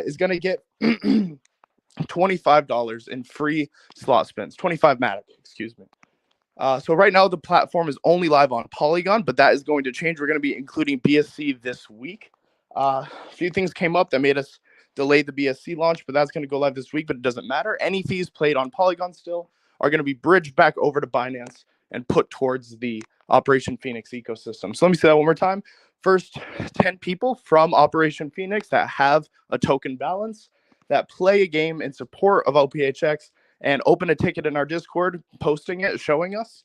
is going to get $25 in free slot spins, 25 Matic, excuse me. So right now the platform is only live on Polygon, but that is going to change. We're going to be including BSC this week. A few things came up that made us delay the BSC launch, but that's going to go live this week, but it doesn't matter. Any fees played on Polygon still are going to be bridged back over to Binance and put towards the Operation Phoenix ecosystem. So let me say that one more time. First 10 people from Operation Phoenix that have a token balance, that play a game in support of OPHX and open a ticket in our Discord, posting it, showing us,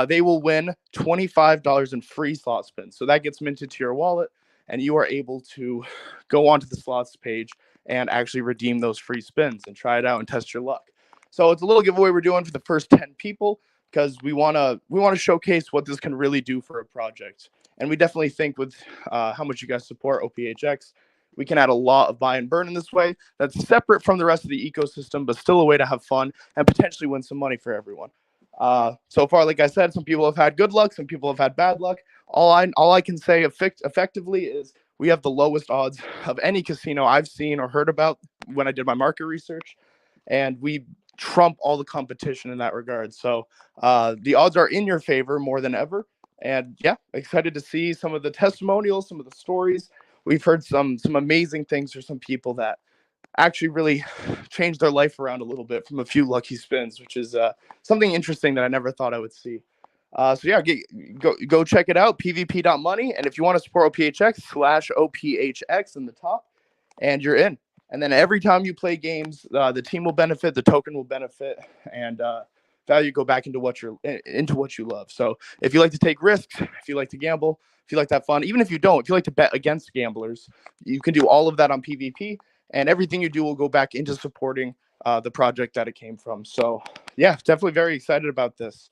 they will win $25 in free slot spins. So that gets minted to your wallet, and you are able to go onto the slots page and actually redeem those free spins and try it out and test your luck. So it's a little giveaway we're doing for the first 10 people because we want to showcase what this can really do for a project. And we definitely think with how much you guys support OPHX, we can add a lot of buy and burn in this way. That's separate from the rest of the ecosystem, but still a way to have fun and potentially win some money for everyone. So far, like I said, some people have had good luck, some people have had bad luck. All I can say effectively is we have the lowest odds of any casino I've seen or heard about when I did my market research, and we trump all the competition in that regard. So the odds are in your favor more than ever. And yeah, excited to see some of the testimonials, some of the stories. We've heard some amazing things for some people that actually really changed their life around a little bit from a few lucky spins, which is something interesting that I never thought I would see. So yeah, go check it out, pvp.money. And if you want to support OPHX, /OPHX in the top, and you're in. And then every time you play games, the team will benefit, the token will benefit, and value go back into what you love. So if you like to take risks, if you like to gamble, if you like to have fun, even if you don't, if you like to bet against gamblers, you can do all of that on PvP, and everything you do will go back into supporting the project that it came from. So yeah, definitely very excited about this.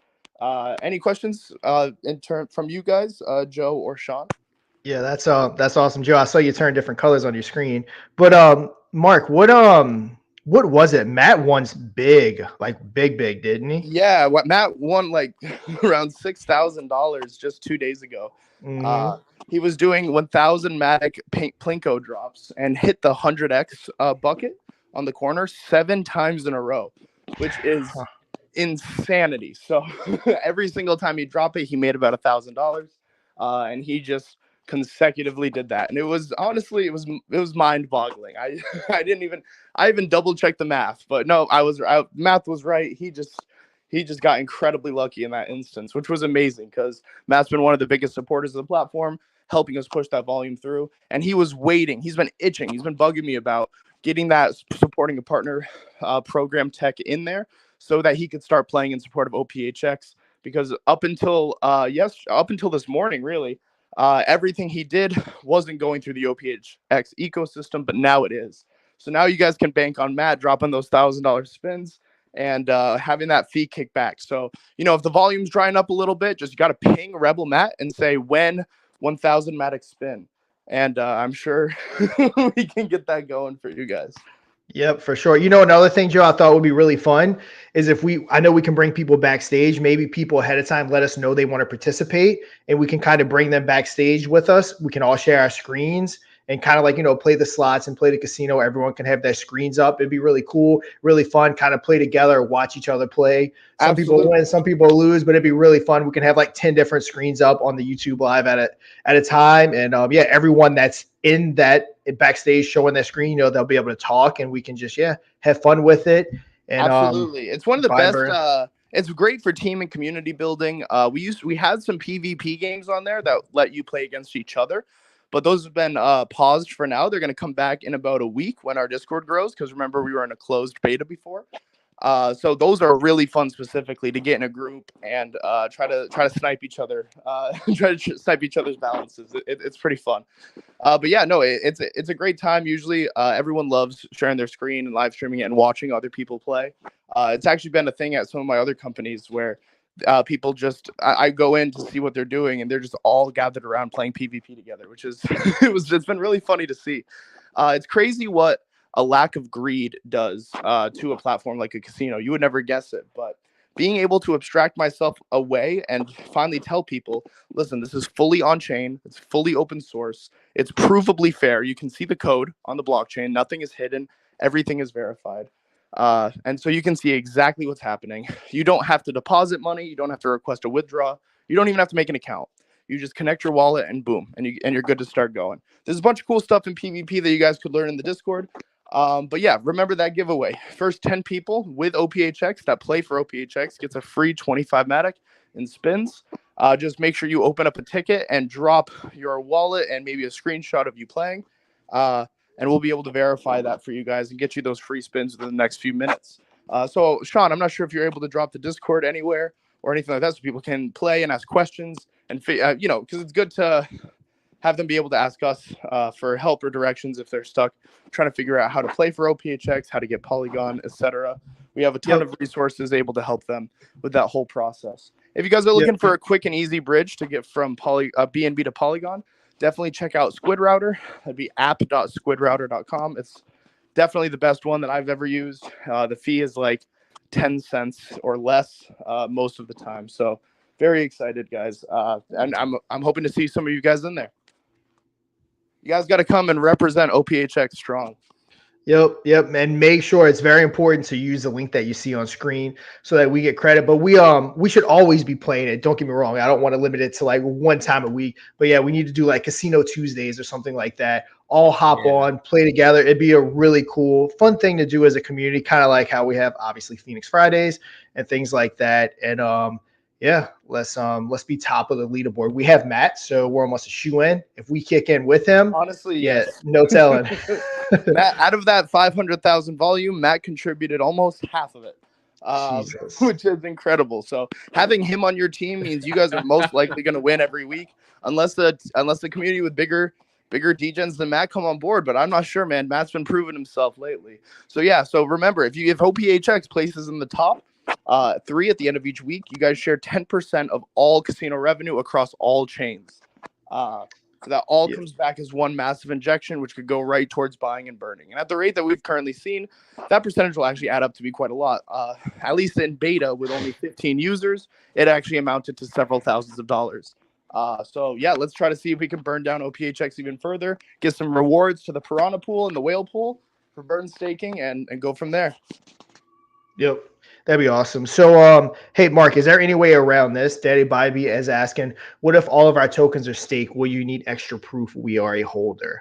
Any questions from you guys, Joe or Sean? Yeah, that's awesome, Joe. I saw you turn different colors on your screen. But Mark, what was it? Matt won big, didn't he? Yeah, what Matt won like around $6,000 just 2 days ago. Mm-hmm. He was doing 1,000 Matic Plinko drops and hit the 100x bucket on the corner 7 times in a row, which is insanity. So every single time he dropped it, he made about $1,000, and he just consecutively did that, and it was honestly it was mind-boggling. I even double checked the math, but no, math was right. He just got incredibly lucky in that instance, which was amazing because Matt's been one of the biggest supporters of the platform, helping us push that volume through, and he was waiting. He's been itching. He's been bugging me about getting that supporting a partner program tech in there so that he could start playing in support of OPHX, because up until this morning, really, everything he did wasn't going through the OPHX ecosystem, but now it is. So now you guys can bank on Matt dropping those $1,000 spins and having that fee kick back. So, if the volume's drying up a little bit, just got to ping Rebel Matt and say when 1,000 Matic spin. And I'm sure we can get that going for you guys. Yep, for sure. Another thing, Joe, I thought would be really fun is I know we can bring people backstage. Maybe people ahead of time let us know they want to participate, and we can kind of bring them backstage with us. We can all share our screens and kind of play the slots and play the casino. Everyone can have their screens up. It'd be really cool, really fun, kind of play together, watch each other play. Some people win, some people lose, but it'd be really fun. We can have 10 different screens up on the YouTube live at a time. And everyone that's in that backstage showing their screen, they'll be able to talk, and we can just, have fun with it. And absolutely. It's one of the best. It's great for team and community building. We had some PvP games on there that let you play against each other, but those have been paused for now. They're going to come back in about a week when our Discord grows, because remember, we were in a closed beta before. So those are really fun, specifically to get in a group and try to snipe each other, try to snipe each other's balances. It's pretty fun. But yeah, no, it's a great time. Usually everyone loves sharing their screen and live streaming it and watching other people play. It's actually been a thing at some of my other companies where people just I go in to see what they're doing, and they're just all gathered around playing PvP together, which is it's been really funny to see. It's crazy what a lack of greed does to a platform like a casino. You would never guess it, but being able to abstract myself away and finally tell people, listen, this is fully on chain, it's fully open source, it's provably fair. You can see the code on the blockchain, nothing is hidden, everything is verified. And so you can see exactly what's happening. You don't have to deposit money, you don't have to request a withdrawal, you don't even have to make an account. You just connect your wallet and boom, and you're good to start going. There's a bunch of cool stuff in PvP that you guys could learn in the Discord. But yeah, remember that giveaway. First 10 people with OPHX that play for OPHX gets a free 25 Matic in spins. Just make sure you open up a ticket and drop your wallet and maybe a screenshot of you playing. And we'll be able to verify that for you guys and get you those free spins within the next few minutes. So Sean, I'm not sure if you're able to drop the Discord anywhere or anything like that so people can play and ask questions and, because it's good to have them be able to ask us for help or directions if they're stuck trying to figure out how to play for OPHX, how to get Polygon, etc. We have a ton of resources able to help them with that whole process. If you guys are looking for a quick and easy bridge to get from BNB to Polygon, definitely check out Squid Router. That'd be app.squidrouter.com. It's definitely the best one that I've ever used. The fee is like 10 cents or less most of the time. So very excited, guys. And I'm hoping to see some of you guys in there. You guys got to come and represent OPHX strong. Yep. And make sure it's very important to use the link that you see on screen so that we get credit. But we should always be playing it. Don't get me wrong. I don't want to limit it to like one time a week. But yeah, we need to do like Casino Tuesdays or something like that. All hop on, play together. It'd be a really cool, fun thing to do as a community, kind of like how we have obviously Phoenix Fridays and things like that. And yeah, let's be top of the leaderboard. We have Matt, so we're almost a shoe in. If we kick in with him, honestly, yes, no telling. Matt, out of that 500,000 volume, Matt contributed almost half of it, which is incredible. So having him on your team means you guys are most likely going to win every week, unless the community with bigger degens than Matt come on board. But I'm not sure, man. Matt's been proving himself lately. So yeah. So remember, if OPHX places in the top 3 at the end of each week, you guys share 10% of all casino revenue across all chains. So that all comes back as one massive injection, which could go right towards buying and burning. And at the rate that we've currently seen, that percentage will actually add up to be quite a lot. At least in beta with only 15 users, it actually amounted to several thousands of dollars. So yeah, let's try to see if we can burn down OPHX even further, get some rewards to the Piranha pool and the whale pool for burn staking and go from there. Yep. That'd be awesome. So, hey, Mark, is there any way around this? Daddy Bybee is asking, what if all of our tokens are staked? Will you need extra proof we are a holder?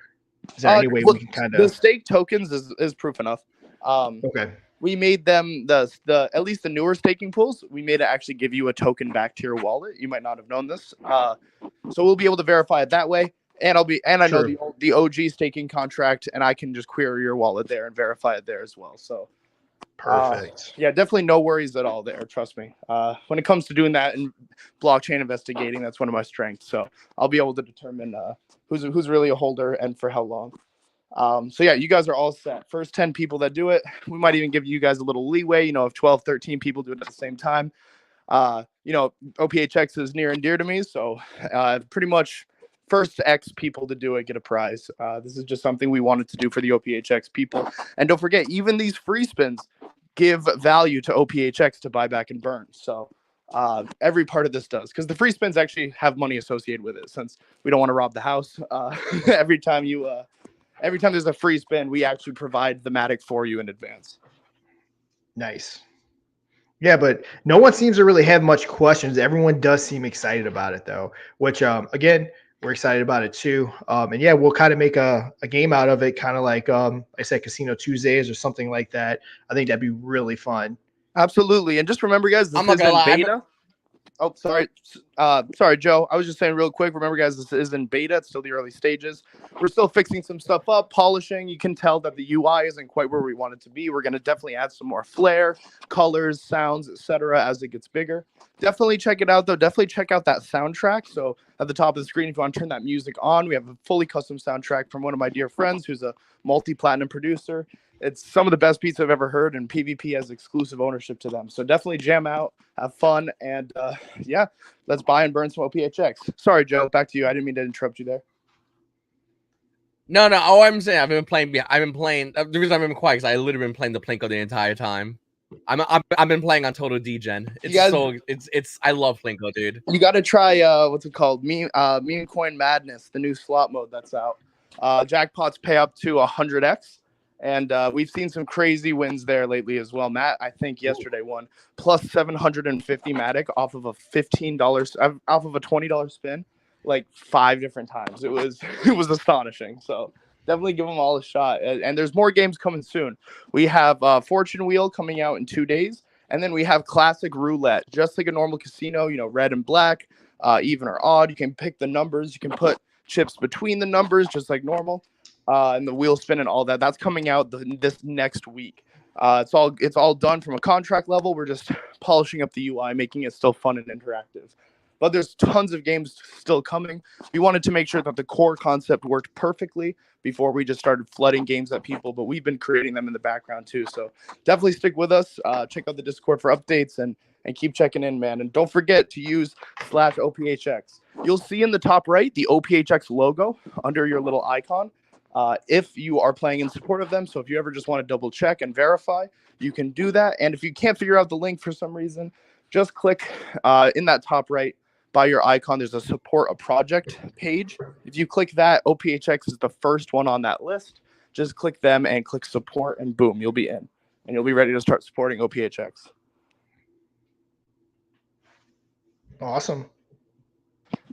Is there any way we can kind of... The stake tokens is proof enough. Okay. We made them, the at least the newer staking pools, we made it actually give you a token back to your wallet. You might not have known this. So we'll be able to verify it that way. And I know the OG staking contract, and I can just query your wallet there and verify it there as well. So... Perfect. Yeah, definitely no worries at all there. Trust me. When it comes to doing that and blockchain investigating, that's one of my strengths. So I'll be able to determine who's really a holder and for how long. So yeah, you guys are all set. First 10 people that do it, we might even give you guys a little leeway. If 12, 13 people do it at the same time. OPHX is near and dear to me. So pretty much first X people to do it get a prize. This is just something we wanted to do for the OPHX people. And don't forget, even these free spins give value to OPHX to buy back and burn. So every part of this does, because the free spins actually have money associated with it, since we don't want to rob the house. Every time there's a free spin, we actually provide the Matic for you in advance. Nice. Yeah, but no one seems to really have much questions. Everyone does seem excited about it, though, which, again, we're excited about it too. And yeah, we'll kind of make a game out of it, kind of like I said, Casino Tuesdays or something like that. I think that'd be really fun. Absolutely. And just remember, guys, this is in beta. Oh, sorry. Sorry, Joe. I was just saying real quick. Remember, guys, this is in beta. It's still the early stages. We're still fixing some stuff up, polishing. You can tell that the UI isn't quite where we want it to be. We're going to definitely add some more flair, colors, sounds, etc. as it gets bigger. Definitely check it out, though. Definitely check out that soundtrack. So at the top of the screen, if you want to turn that music on, we have a fully custom soundtrack from one of my dear friends who's a multi-platinum producer. It's some of the best pizza I've ever heard, and PvP has exclusive ownership to them. So definitely jam out, have fun, and yeah, let's buy and burn some OPHX. Sorry, Joe, back to you. I didn't mean to interrupt you there. No. All I'm saying, I've been playing. The reason I've been quiet is I literally been playing the Plinko the entire time. I've been playing on Total Degen. It's I love Plinko, dude. You got to try what's it called? Meme Coin Madness, the new slot mode that's out. Jackpots pay up to 100x, and we've seen some crazy wins there lately as well. Matt, I think yesterday won plus 750 Matic off of a $15 off of a $20 spin, like 5 different times. It was astonishing. So definitely give them all a shot. And there's more games coming soon. We have Fortune Wheel coming out in 2 days. And then we have Classic Roulette, just like a normal casino, red and black, even or odd. You can pick the numbers. You can put chips between the numbers, just like normal. And the wheel spin and all that. That's coming out this next week. It's all done from a contract level. We're just polishing up the UI, making it still fun and interactive. But there's tons of games still coming. We wanted to make sure that the core concept worked perfectly before we just started flooding games at people, but we've been creating them in the background too. So definitely stick with us. Check out the Discord for updates and keep checking in, man. And don't forget to use /OPHX. You'll see in the top right the OPHX logo under your little icon if you are playing in support of them. So if you ever just want to double check and verify, you can do that. And if you can't figure out the link for some reason, just click in that top right by your icon. There's a support a project page. If you click that, OPHX is the first one on that list. Just click them and click support, and boom, you'll be in. And you'll be ready to start supporting OPHX. Awesome.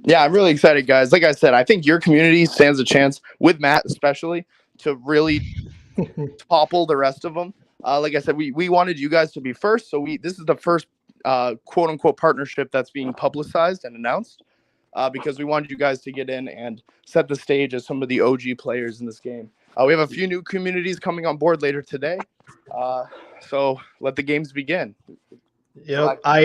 Yeah, I'm really excited, guys. Like I said, I think your community stands a chance, with Matt especially, to really topple the rest of them. Like I said, we wanted you guys to be first, so this is the first quote unquote partnership that's being publicized and announced because we wanted you guys to get in and set the stage as some of the OG players in this game. We have a few new communities coming on board later today, so let the games begin. Yep. I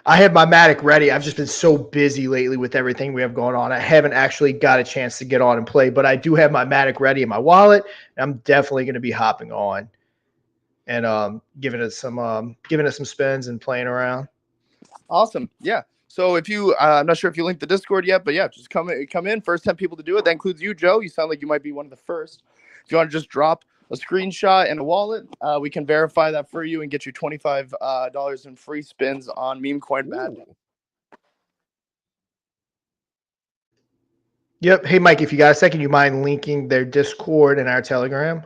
have my Matic ready. I've just been so busy lately with everything we have going on. I haven't actually got a chance to get on and play, but I do have my Matic ready in my wallet. And I'm definitely going to be hopping on and giving it some spins and playing around. Awesome. Yeah. So if you, I'm not sure if you linked the Discord yet, but yeah, just come in. First 10 people to do it. That includes you, Joe. You sound like you might be one of the first. If you want to just drop a screenshot and a wallet, we can verify that for you and get you $25 in free spins on Meme Coin Madness. Yep. Hey, Mike, if you got a second, you mind linking their Discord and our Telegram?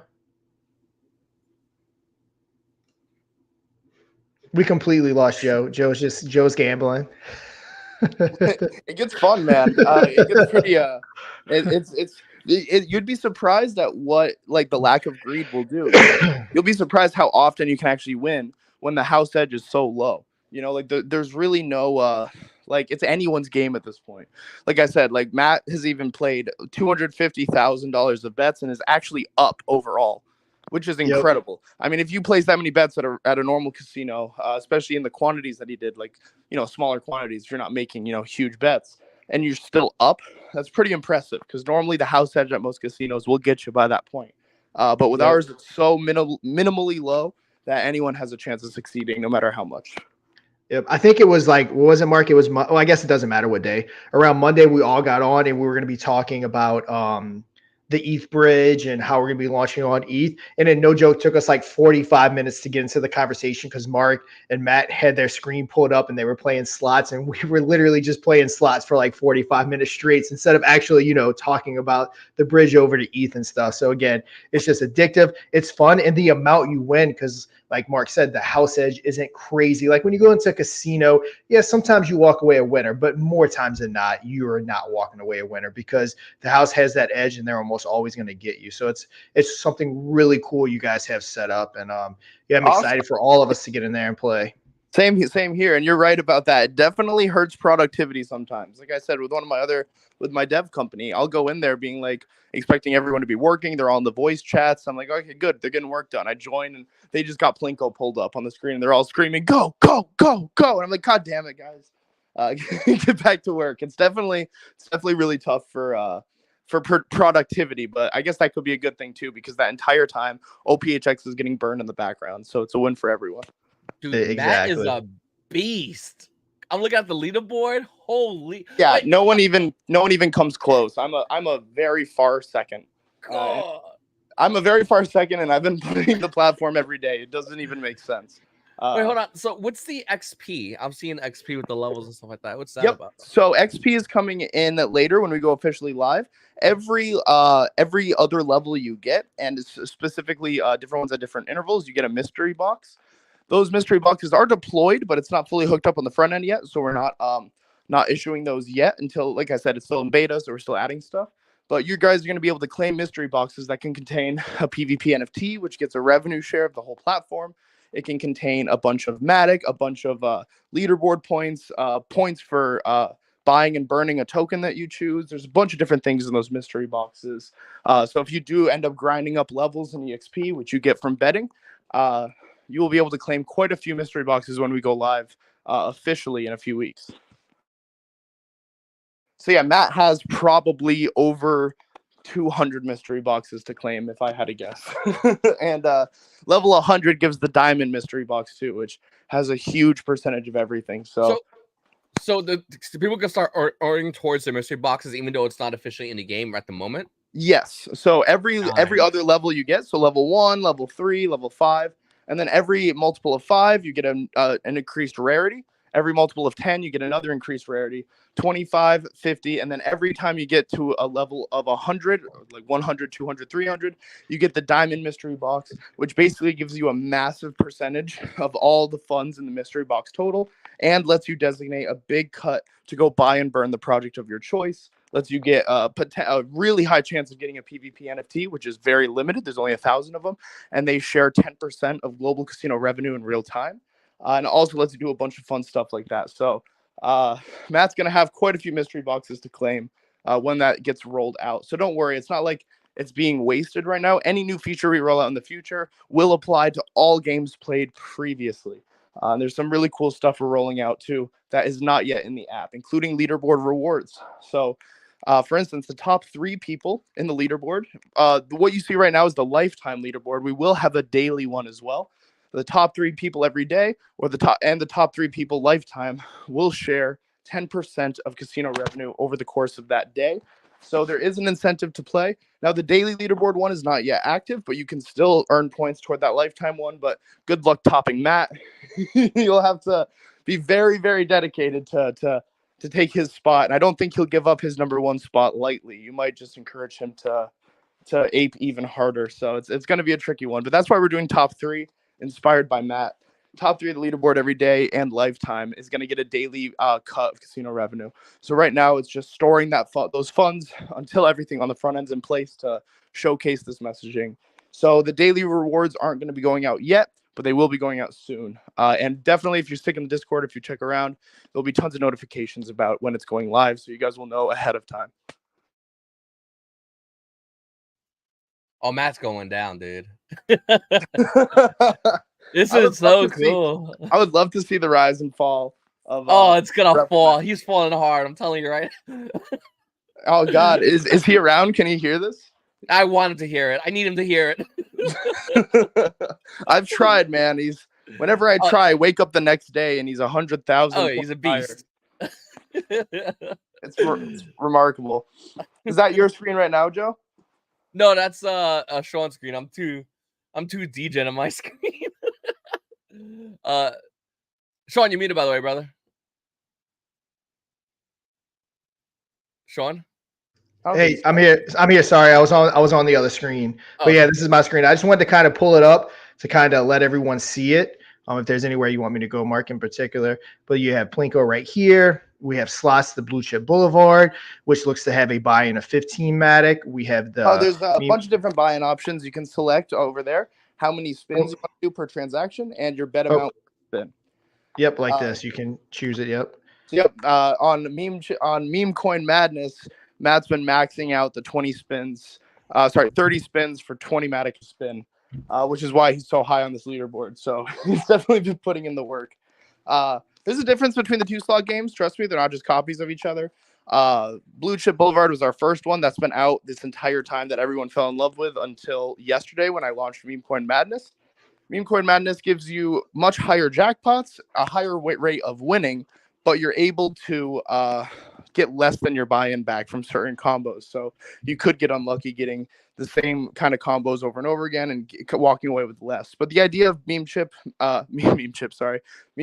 We completely lost Joe. Joe's gambling. It gets fun, man. It gets pretty. You'd be surprised at what like the lack of greed will do. You'll be surprised how often you can actually win when the house edge is so low. Like there's really no like it's anyone's game at this point. Like I said, like Matt has even played $250,000 of bets and is actually up overall, which is incredible. Yep. I mean, if you place that many bets at a normal casino, especially in the quantities that he did, like, smaller quantities, if you're not making, huge bets and you're still up, that's pretty impressive because normally the house edge at most casinos will get you by that point. But with ours, it's so minimally low that anyone has a chance of succeeding no matter how much. Yep. I think it was like, what was it, Mark? It was, I guess it doesn't matter what day. Around Monday, we all got on and we were going to be talking about the ETH bridge and how we're going to be launching on ETH. And then no joke, took us like 45 minutes to get into the conversation because Mark and Matt had their screen pulled up and they were playing slots. And we were literally just playing slots for like 45 minutes straight instead of actually, talking about the bridge over to ETH and stuff. So again, it's just addictive. It's fun. And the amount you win, because like Mark said, the house edge isn't crazy. Like when you go into a casino, yeah, sometimes you walk away a winner, but more times than not, you are not walking away a winner because the house has that edge and they're almost always going to get you. So it's something really cool you guys have set up. And yeah, I'm excited for all of us to get in there and play. Same here. And you're right about that. It definitely hurts productivity sometimes. Like I said, with my dev company, I'll go in there being like expecting everyone to be working. They're all in the voice chats. I'm like, okay, good. They're getting work done. I join and they just got Plinko pulled up on the screen and they're all screaming, go, go, go, go. And I'm like, God damn it, guys. Get back to work. It's definitely really tough for for productivity. But I guess that could be a good thing too, because that entire time OPHX is getting burned in the background, so it's a win for everyone. Dude, Matt is a beast. I'm looking at the leaderboard. Holy, yeah! Wait. No one even comes close. I'm a very far second. I'm a very far second, and I've been playing the platform every day. It doesn't even make sense. Wait, hold on. So what's the XP? I'm seeing XP with the levels and stuff like that. What's that about? So XP is coming in later when we go officially live. Every other level you get, and specifically different ones at different intervals, you get a mystery box. Those mystery boxes are deployed, but it's not fully hooked up on the front end yet, so we're not issuing those yet until, like I said, it's still in beta, so we're still adding stuff. But you guys are going to be able to claim mystery boxes that can contain a PvP NFT, which gets a revenue share of the whole platform. It can contain a bunch of Matic, a bunch of leaderboard points, points for buying and burning a token that you choose. There's a bunch of different things in those mystery boxes. So if you do end up grinding up levels in EXP, which you get from betting, you will be able to claim quite a few mystery boxes when we go live officially in a few weeks. So yeah, Matt has probably over 200 mystery boxes to claim, if I had to guess. And level 100 gives the diamond mystery box too, which has a huge percentage of everything. So the people can start ordering towards their mystery boxes, even though it's not officially in the game at the moment. Yes. So every other level you get, so level 1, level 3, level 5, and then every multiple of 5, you get an increased rarity. Every multiple of 10, you get another increased rarity, 25, 50, and then every time you get to a level of 100, like 100, 200, 300, you get the diamond mystery box, which basically gives you a massive percentage of all the funds in the mystery box total and lets you designate a big cut to go buy and burn the project of your choice. Lets you get a really high chance of getting a PvP NFT, which is very limited. There's only 1,000 of them, and they share 10% of global casino revenue in real time. And also lets you do a bunch of fun stuff like that. So Matt's going to have quite a few mystery boxes to claim when that gets rolled out. So don't worry. It's not like it's being wasted right now. Any new feature we roll out in the future will apply to all games played previously. There's some really cool stuff we're rolling out too that is not yet in the app, including leaderboard rewards. So for instance, the top 3 people in the leaderboard, what you see right now is the lifetime leaderboard. We will have a daily one as well. The top 3 people every day, or the top 3 people lifetime, will share 10% of casino revenue over the course of that day. So there is an incentive to play. Now, the daily leaderboard one is not yet active, but you can still earn points toward that lifetime one. But good luck topping Matt. You'll have to be very, very dedicated to take his spot. And I don't think he'll give up his number 1 spot lightly. You might just encourage him to ape even harder. So it's going to be a tricky one. But that's why we're doing top 3. Inspired by Matt. Top 3 of the leaderboard every day and lifetime is going to get a daily cut of casino revenue. So right now it's just storing those funds until everything on the front end's in place to showcase this messaging. So the daily rewards aren't going to be going out yet, but they will be going out soon. And definitely if you stick in the Discord, if you check around, there'll be tons of notifications about when it's going live. So you guys will know ahead of time. Oh, Matt's going down, dude. This is so cool. I would love to see the rise and fall of. It's gonna fall. He's falling hard. I'm telling you, right? Oh God, is he around? Can he hear this? I want him to hear it. I need him to hear it. I've tried, man. Whenever I try, I wake up the next day and he's 100,000. Oh, he's a beast. It's remarkable. Is that your screen right now, Joe? No, that's Sean's screen. I'm too degen on my screen. Sean, you muted, by the way, brother. Sean? Hey, I'm here. Sorry, I was on the other screen. But yeah, this is my screen. I just wanted to kind of pull it up to kind of let everyone see it. If there's anywhere you want me to go, Mark, in particular. But you have Plinko right here. We have slots, the Blue Chip Boulevard, which looks to have a buy-in of 15 Matic. We have the there's a bunch of different buy-in options you can select over there. How many spins you want to do per transaction and your bet amount per spin. Yep, like this. You can choose it. Yep. Yep. On Meme Coin Madness, Matt's been maxing out the 30 spins for 20 Matic a spin, which is why he's so high on this leaderboard. So he's definitely been putting in the work. There's a difference between the 2 slot games. Trust me, they're not just copies of each other. Blue Chip Boulevard was our first one that's been out this entire time that everyone fell in love with until yesterday when I launched Meme Coin Madness. Meme Coin Madness gives you much higher jackpots, a higher rate of winning, but you're able to get less than your buy-in back from certain combos. So you could get unlucky getting the same kind of combos over and over again and walking away with less. But the idea of Meme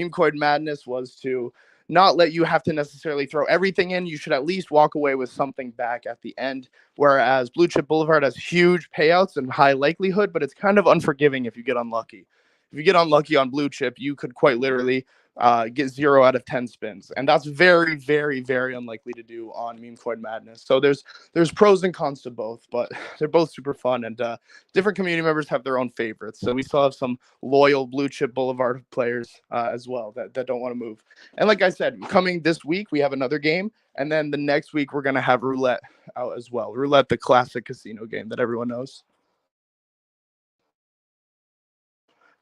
Coin Madness was to not let you have to necessarily throw everything in. You should at least walk away with something back at the end. Whereas Blue Chip Boulevard has huge payouts and high likelihood, but it's kind of unforgiving if you get unlucky. If you get unlucky on Blue Chip, you could quite literally get 0 out of 10 spins, and that's very, very, very unlikely to do on Meme Coin Madness. So there's pros and cons to both, but they're both super fun, and different community members have their own favorites. So we still have some loyal Blue Chip Boulevard players as well that don't want to move. And like I said, coming this week we have another game, and then the next week we're gonna have Roulette out as well. Roulette, the classic casino game that everyone knows.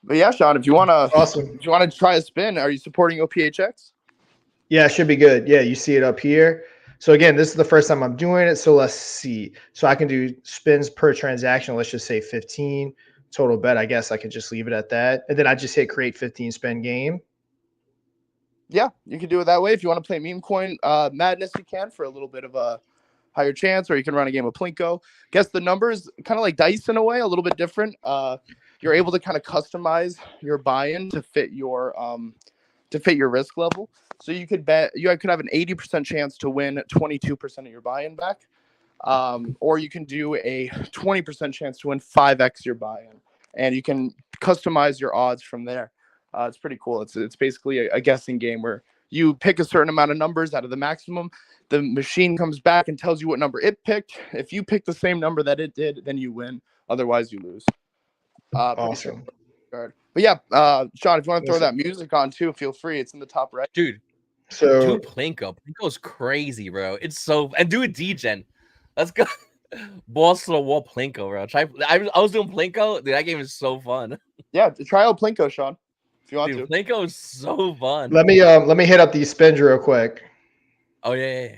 But yeah, Sean, if you wanna try a spin, are you supporting OPHX? Yeah, it should be good. Yeah, you see it up here. So again, this is the first time I'm doing it. So let's see. So I can do spins per transaction. Let's just say 15 total bet. I guess I could just leave it at that. And then I just hit create 15 spin game. Yeah, you can do it that way. If you want to play Meme Coin Madness, you can for a little bit of a higher chance, or you can run a game of Plinko. Guess the numbers, kind of like dice in a way, a little bit different. You're able to kind of customize your buy-in to fit your risk level. So you could bet you could have an 80% chance to win 22% of your buy-in back, or you can do a 20% chance to win 5x your buy-in, and you can customize your odds from there. It's pretty cool. It's basically a guessing game where you pick a certain amount of numbers out of the maximum. The machine comes back and tells you what number it picked. If you pick the same number that it did, then you win. Otherwise, you lose. Awesome. But yeah, Sean, if you want to throw that music on too, feel free. It's in the top right. Dude, So do Plinko. Plinko's crazy, bro. It's so, and do a D-Gen. Let's go. Balls to the wall Plinko, bro. I was doing Plinko. Dude, that game is so fun. Yeah, try out Plinko, Sean, if you want Dude, to. Plinko is so fun. let me hit up these spins real quick. Oh yeah.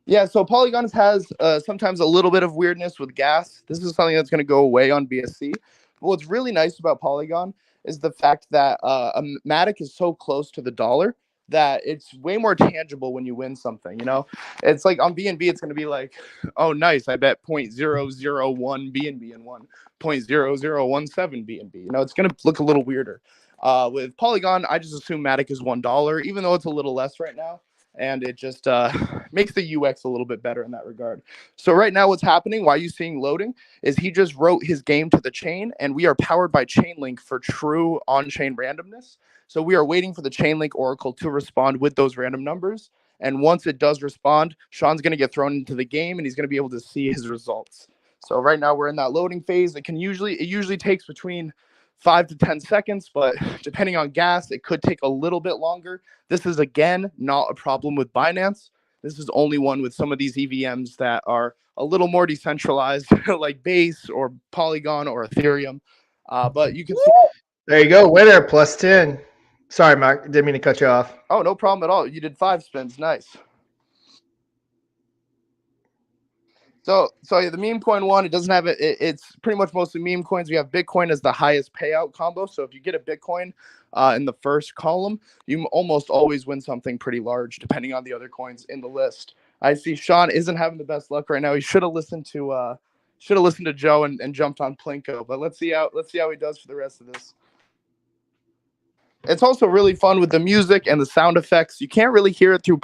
Yeah, so Polygons has sometimes a little bit of weirdness with gas. This is something that's going to go away on BSC. But what's really nice about Polygon is the fact that a Matic is so close to the dollar that it's way more tangible when you win something, you know? It's like on BNB, it's going to be like, oh, nice, I bet 0.001 BNB and won 0.0017 BNB. You know, it's going to look a little weirder. With Polygon, I just assume Matic is $1, even though it's a little less right now. And it just makes the UX a little bit better in that regard. So right now what's happening, why you seeing loading, is he just wrote his game to the chain, and we are powered by Chainlink for true on-chain randomness. So we are waiting for the Chainlink Oracle to respond with those random numbers. And once it does respond, Sean's going to get thrown into the game, and he's going to be able to see his results. So right now we're in that loading phase. It usually takes between 5 to 10 seconds, but depending on gas, it could take a little bit longer. This is, again, not a problem with Binance. This is only one with some of these EVMs that are a little more decentralized, like Base or Polygon or Ethereum. But you can see. There you go, winner, plus 10. Sorry, Mark, didn't mean to cut you off. Oh, no problem at all. You did 5 spins. Nice. So yeah, the meme coin one, it doesn't have it. It's pretty much mostly meme coins. We have Bitcoin as the highest payout combo. So if you get a Bitcoin in the first column, you almost always win something pretty large, depending on the other coins in the list. I see Sean isn't having the best luck right now. He should have listened to Joe and jumped on Plinko. But let's see how he does for the rest of this. It's also really fun with the music and the sound effects. You can't really hear it through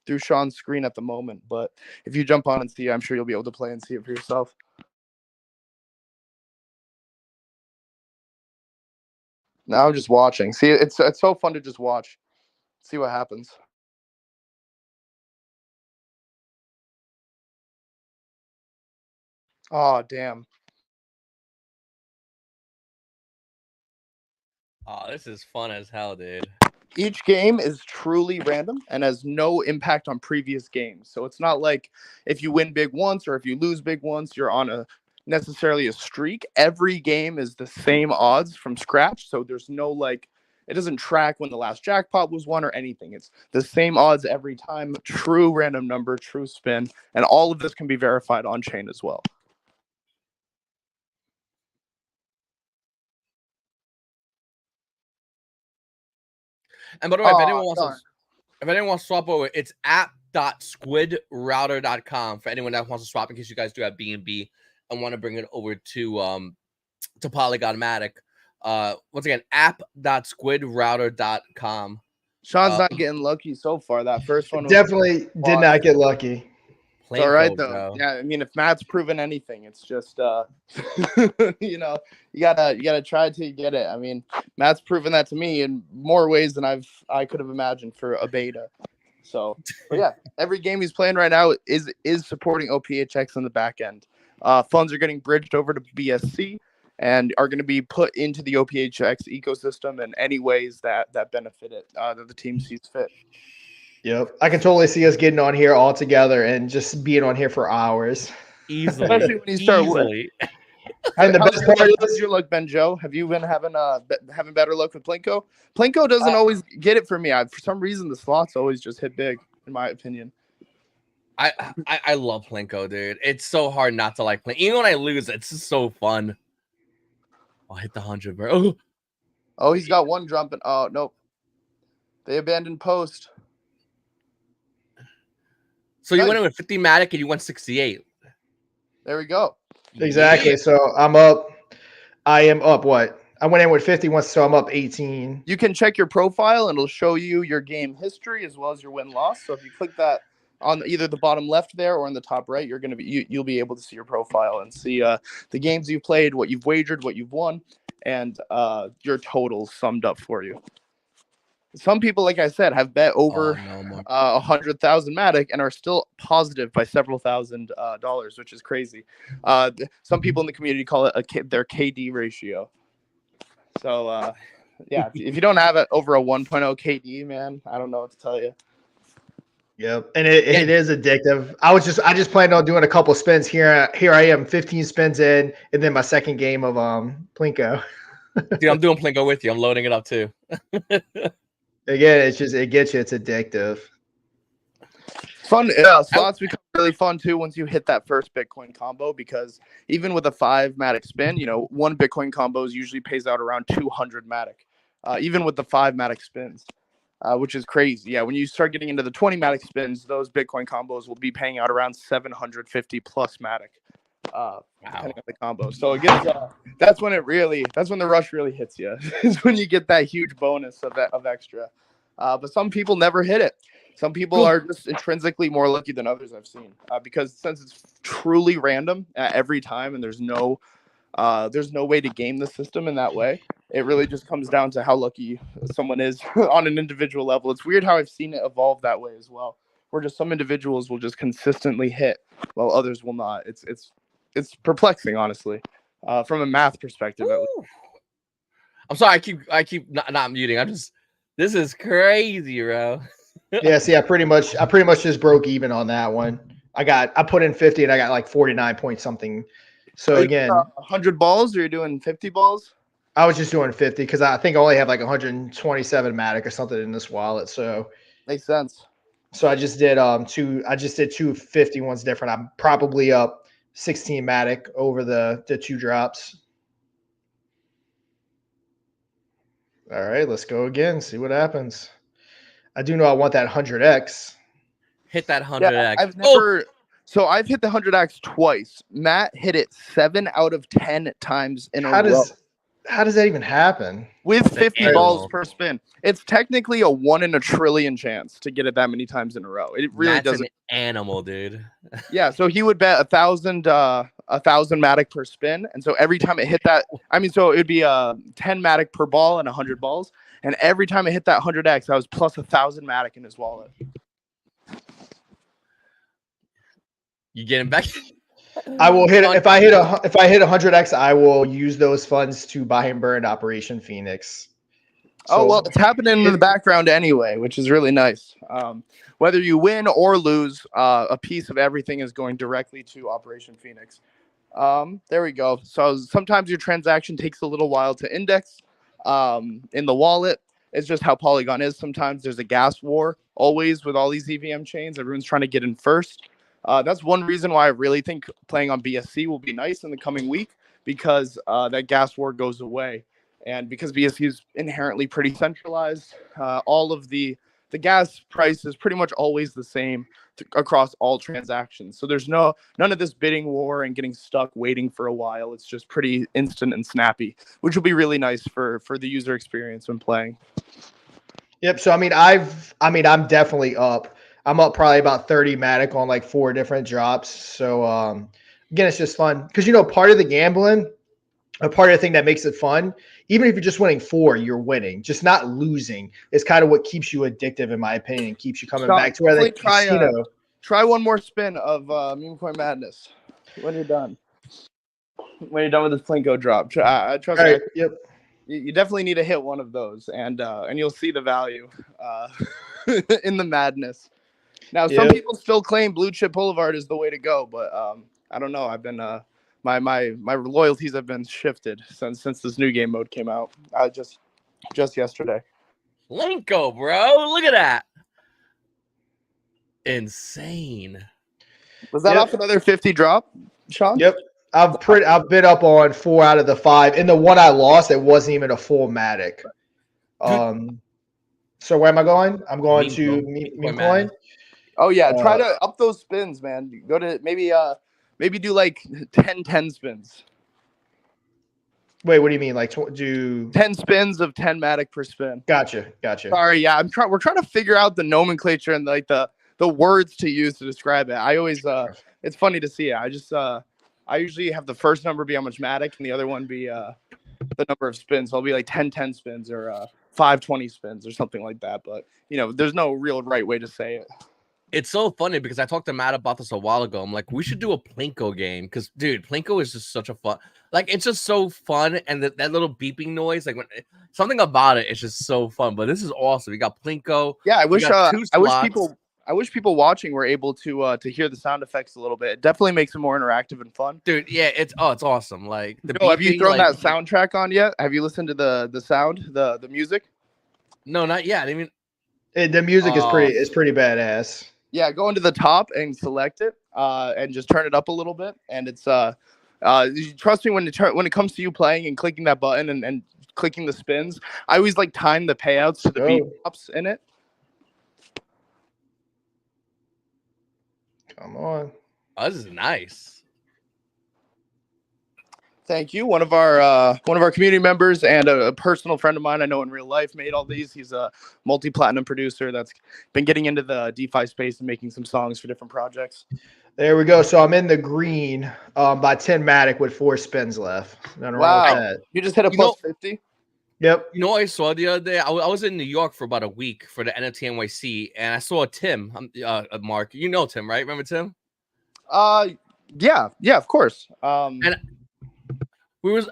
through Sean's screen at the moment, but if you jump on and see, I'm sure you'll be able to play and see it for yourself. Now I'm just watching. See, it's so fun to just watch, see what happens. Oh, damn. Oh, this is fun as hell, dude. Each game is truly random and has no impact on previous games. So it's not like if you win big once or if you lose big once, you're on necessarily a streak. Every game is the same odds from scratch. So there's no like It doesn't track when the last jackpot was won or anything. It's the same odds every time, true random number, true spin, and all of this can be verified on chain as well. And by the way, if anyone darn. wants to swap over, it's app.squidrouter.com for anyone that wants to swap, in case you guys do have BNB and want to bring it over to Polygon Matic. Once again, app.squidrouter.com. Sean's not getting lucky so far. That first one was Definitely did not get lucky. it's all right Planko, though. bro. Yeah, I mean, if Matt's proven anything, it's just you know, you gotta try till you get it. I mean, Matt's proven that to me in more ways than I could have imagined for a beta. So, but yeah, every game he's playing right now is supporting OPHX on the back end. Funds are getting bridged over to BSC and are going to be put into the OPHX ecosystem in any ways that benefit it, that the team sees fit. Yep. I can totally see us getting on here all together and just being on here for hours. Easily. Especially when you start Easily. And the best part how's is your luck, Ben Joe? Have you been having better luck with Plinko? Plinko doesn't always get it for me. For some reason, the slots always just hit big, in my opinion. I love Plinko, dude. It's so hard not to like Plinko. Even when I lose, it's just so fun. I'll hit the 100, bro. Oh, he's got one jumping. Oh, nope. They abandoned post. So you went in with 50 Matic and you went 68. There we go. exactly. So I'm up. I am up what? I went in with 50 once, so I'm up 18. You can check your profile and it'll show you your game history as well as your win-loss. So if you click that on either the bottom left there or in the top right, you'll be able to see your profile and see the games you've played, what you've wagered, what you've won, and your totals summed up for you. Some people, like I said, have bet over 100,000 Matic and are still positive by several thousand dollars, which is crazy. Some people in the community call it their KD ratio. So, yeah, if you don't have it over a 1.0 KD, man, I don't know what to tell you. Yep, and it is addictive. I just planned on doing a couple spins here. Here I am, 15 spins in, and then my second game of Plinko. Dude, I'm doing Plinko with you. I'm loading it up too. Again, it gets you. It's addictive. Fun. Yeah, slots become really fun too once you hit that first Bitcoin combo, because even with a 5 Matic spin, one Bitcoin combos usually pays out around 200 Matic, even with the 5 Matic spins, which is crazy. Yeah, when you start getting into the 20 Matic spins, those Bitcoin combos will be paying out around 750 plus Matic, depending on the combo. So it gets that's when the rush really hits you. Is when you get that huge bonus of extra. But some people never hit it. Some people are just intrinsically more lucky than others, I've seen, because since it's truly random every time, and there's no way to game the system in that way. It really just comes down to how lucky someone is on an individual level. It's weird how I've seen it evolve that way as well, where just some individuals will just consistently hit while others will not. It's perplexing, honestly, from a math perspective. I'm sorry, I keep not muting. This is crazy, bro. Yeah, see, I pretty much just broke even on that one. I put in 50 and I got like 49 point something. So again, 100 balls, or you're doing 50 balls? I was just doing 50 because I think I only have like 127 Matic or something in this wallet. So makes sense. So I just did two 50 ones different. I'm probably up 16 Matic over the 2 drops. All right, let's go again. See what happens. I do know I want that 100x. Hit that 100x. Yeah, I've never. So I've hit the 100x twice. Matt hit it 7 out of 10 times in a row. How does that even happen? With 50 balls per spin. It's technically a 1 in a trillion chance to get it that many times in a row. It really doesn't. An animal, dude. Yeah, so he would bet 1,000 Matic per spin, and so every time it hit that, so it'd be 10 Matic per ball and 100 balls, and every time it hit that 100x, I was plus 1,000 Matic in his wallet. You get him back. I will hit if I hit 100x. I will use those funds to buy and burn Operation Phoenix. So, it's happening in the background anyway, which is really nice. Whether you win or lose, a piece of everything is going directly to Operation Phoenix. There we go. So sometimes your transaction takes a little while to index in the wallet. It's just how Polygon is. Sometimes there's a gas war always with all these EVM chains. Everyone's trying to get in first. That's one reason why I really think playing on BSC will be nice in the coming week, because that gas war goes away. And because BSC is inherently pretty centralized, all of the gas price is pretty much always the same across all transactions. So there's none of this bidding war and getting stuck waiting for a while. It's just pretty instant and snappy, which will be really nice for the user experience when playing. Yep. So I'm definitely up. I'm up probably about 30 Matic on like 4 different drops. So again, it's just fun because part of the gambling, a part of the thing that makes it fun, even if you're just winning 4, you're winning. Just not losing is kind of what keeps you addictive, in my opinion, keeps you coming back to where the casino. Try one more spin of Meme Coin Madness when you're done. When you're done with this Plinko drop, trust me. Right, yep. You definitely need to hit one of those, and you'll see the value in the madness. Now, some people still claim Blue Chip Boulevard is the way to go, but I don't know. I've been my loyalties have been shifted since this new game mode came out. Just yesterday. Plinko, bro, look at that. Insane. Was that off another 50 drop, Sean? Yep. I've been up on 4 out of the 5. In the one I lost, it wasn't even a full Matic. So where am I going? I'm going to Meme Coin. Oh yeah, try to up those spins, man. Go to maybe do like 10 spins. Wait, what do you mean? Like do 10 spins of 10 Matic per spin? Gotcha. Sorry, yeah, we're trying to figure out the nomenclature and like the words to use to describe it. I always it's funny to see it. I usually have the first number be how much Matic and the other one be the number of spins. So I'll be like 10 spins or 5 20 spins or something like that. But there's no real right way to say it. It's so funny because I talked to Matt about this a while ago. I'm like, we should do a Plinko game because, dude, Plinko is just such a fun. Like, it's just so fun, and that little beeping noise, like something about it is just so fun. But this is awesome. We got Plinko. Yeah, I wish people watching were able to hear the sound effects a little bit. It definitely makes it more interactive and fun. Dude, yeah, it's awesome. Like, have you thrown that soundtrack on yet? Have you listened to the sound, the music? No, not yet. I mean, the music is pretty badass. Yeah, go into the top and select it, and just turn it up a little bit. And it's trust me when it comes to you playing and clicking that button and clicking the spins, I always like time the payouts to the beat drops in it. Come on. Oh, this is nice. Thank you. One of our community members and a personal friend of mine I know in real life made all these. He's a multi-platinum producer that's been getting into the DeFi space and making some songs for different projects. There we go. So I'm in the green by 10 Matic with 4 spins left. Nothing wrong with that. You just hit a plus 50? Yep. You know what I saw the other day? I was in New York for about a week for the NFT NYC, and I saw Tim, Mark. You know Tim, right? Remember Tim? Yeah, of course. And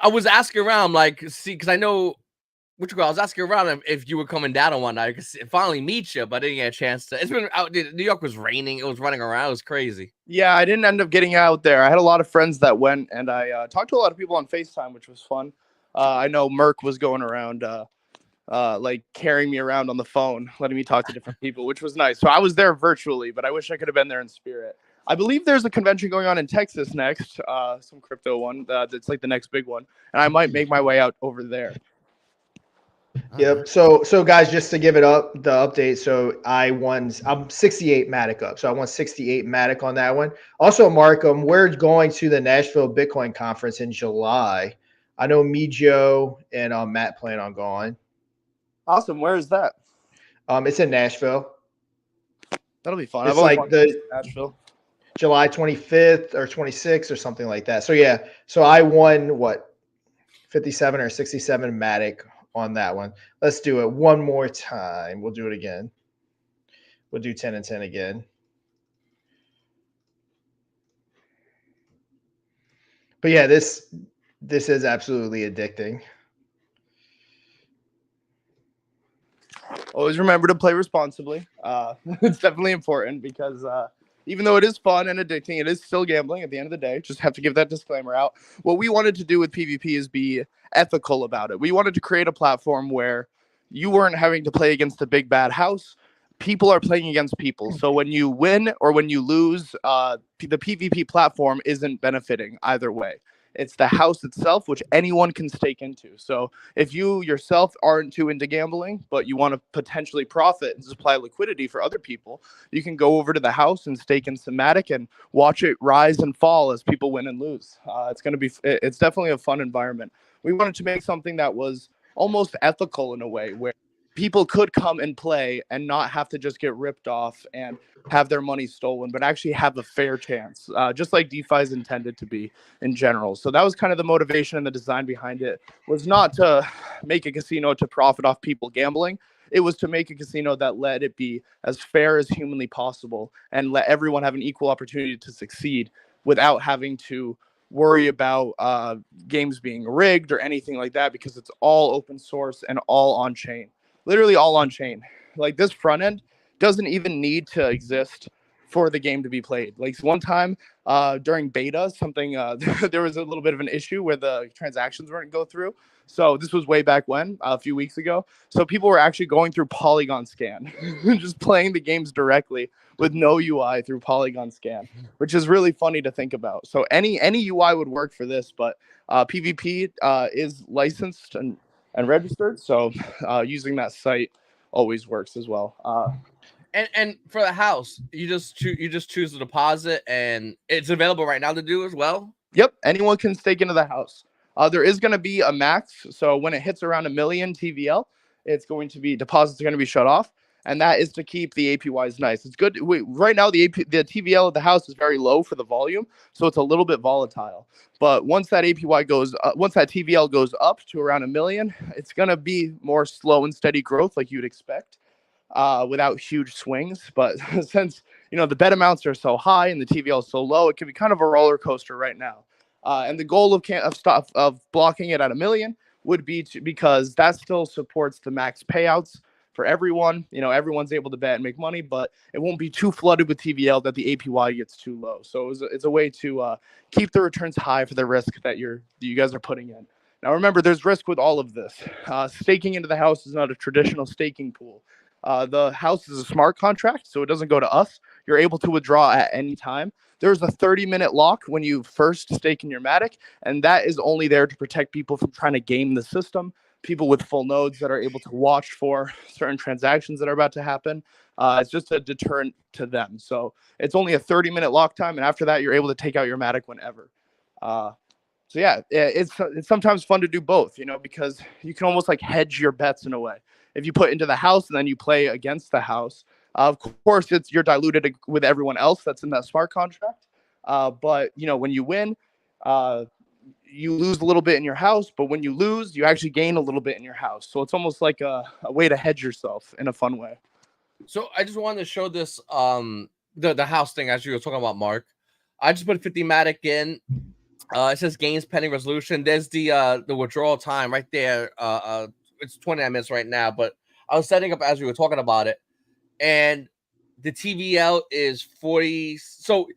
I was asking around, like, see, because I know I was asking around if you were coming down on one night. I could finally meet you, but I didn't get a chance to. It's been out. New York was raining. It was running around. It was crazy. Yeah, I didn't end up getting out there. I had a lot of friends that went, and I talked to a lot of people on FaceTime, which was fun. I know Merc was going around, like carrying me around on the phone, letting me talk to different people, which was nice. So I was there virtually, but I wish I could have been there in spirit. I believe there's a convention going on in Texas next, some crypto one. That's like the next big one, and I might make my way out over there. Yep. So guys, just to give it up, the update. So I'm 68 Matic up. So I won 68 Matic on that one. Also, Mark, we're going to the Nashville Bitcoin conference in July. I know me, Joe, and Matt plan on going. Awesome. Where is that? It's in Nashville. That'll be fun. It's I've like the Nashville. July 25th or 26th or something like that. So yeah. So I won 57 or 67 Matic on that one. Let's do it one more time. We'll do it again. We'll do 10 and 10 again. But yeah, this is absolutely addicting. Always remember to play responsibly. It's definitely important because even though it is fun and addicting, it is still gambling at the end of the day. Just have to give that disclaimer out. What we wanted to do with PvP is be ethical about it. We wanted to create a platform where you weren't having to play against the big bad house. People are playing against people. So when you win or when you lose, the PvP platform isn't benefiting either way. It's the house itself, which anyone can stake into. So if you yourself aren't too into gambling, but you want to potentially profit and supply liquidity for other people, you can go over to the house and stake in Somatic and watch it rise and fall as people win and lose. It's definitely a fun environment. We wanted to make something that was almost ethical in a way, where people could come and play and not have to just get ripped off and have their money stolen, but actually have a fair chance, just like DeFi is intended to be in general. So that was kind of the motivation and the design behind it, was not to make a casino to profit off people gambling. It was to make a casino that let it be as fair as humanly possible and let everyone have an equal opportunity to succeed without having to worry about games being rigged or anything like that, because it's all open source and all on chain. Literally all on chain. Like, this front end doesn't even need to exist for the game to be played. Like, one time during beta, there was a little bit of an issue where the transactions weren't go through. So this was way back when, a few weeks ago. So people were actually going through Polygon Scan, just playing the games directly with no UI through Polygon Scan, which is really funny to think about. So any UI would work for this, but PvP is licensed and registered, so using that site always works as well. And for the house, you just choose the deposit, and it's available right now to do as well. Yep, anyone can stake into the house. There is going to be a max, so when it hits around 1 million TVL, deposits are going to be shut off, and that is to keep the APYs nice. It's good. Right now, the TVL of the house is very low for the volume, so it's a little bit volatile. But once that once that TVL goes up to around 1 million, it's going to be more slow and steady growth, like you'd expect, without huge swings. But since the bet amounts are so high and the TVL is so low, it can be kind of a roller coaster right now. And the goal of blocking it at 1 million would be because that still supports the max payouts for everyone. Everyone's able to bet and make money, but it won't be too flooded with TVL that the APY gets too low. So it's a way to keep the returns high for the risk that you guys are putting in. Now, remember, there's risk with all of this. Staking into the house is not a traditional staking pool. The house is a smart contract, so it doesn't go to us. You're able to withdraw at any time. There's a 30-minute lock when you first stake in your Matic, and that is only there to protect people from trying to game the system, people with full nodes that are able to watch for certain transactions that are about to happen. It's just a deterrent to them. So it's only a 30-minute lock time, and after that, you're able to take out your Matic whenever. So yeah, it's sometimes fun to do both, because you can almost like hedge your bets in a way. If you put into the house and then you play against the house, of course, you're diluted with everyone else that's in that smart contract. But when you win, you lose a little bit in your house. But when you lose, you actually gain a little bit in your house. So it's almost like a way to hedge yourself in a fun way. So I just wanted to show this the house thing as you were talking about, Mark. I just put 50 Matic in. It says gains pending resolution. There's the withdrawal time right there. It's 29 minutes right now, but I was setting up as we were talking about it, and the TVL is 40. So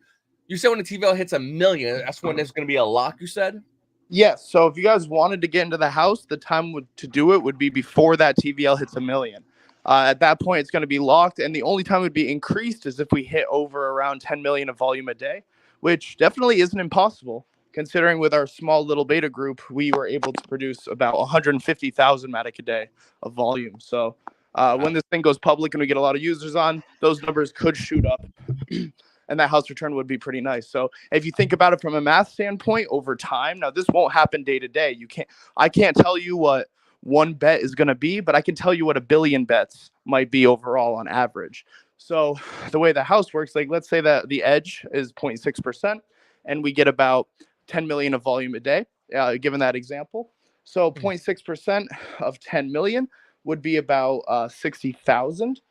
you said when the TVL hits 1 million, that's when there's going to be a lock, you said? Yes. So if you guys wanted to get into the house, the time to do it would be before that TVL hits 1 million. At that point, it's going to be locked, and the only time it would be increased is if we hit over around 10 million of volume a day, which definitely isn't impossible. Considering with our small little beta group, we were able to produce about 150,000 Matic a day of volume. So when this thing goes public and we get a lot of users on, those numbers could shoot up. And that house return would be pretty nice. So if you think about it from a math standpoint over time, now this won't happen day to day. I can't tell you what one bet is going to be, but I can tell you what 1 billion bets might be overall on average. So the way the house works, like let's say that the edge is 0.6% and we get about 10 million of volume a day, given that example. So 0.6% of 10 million would be about 60,000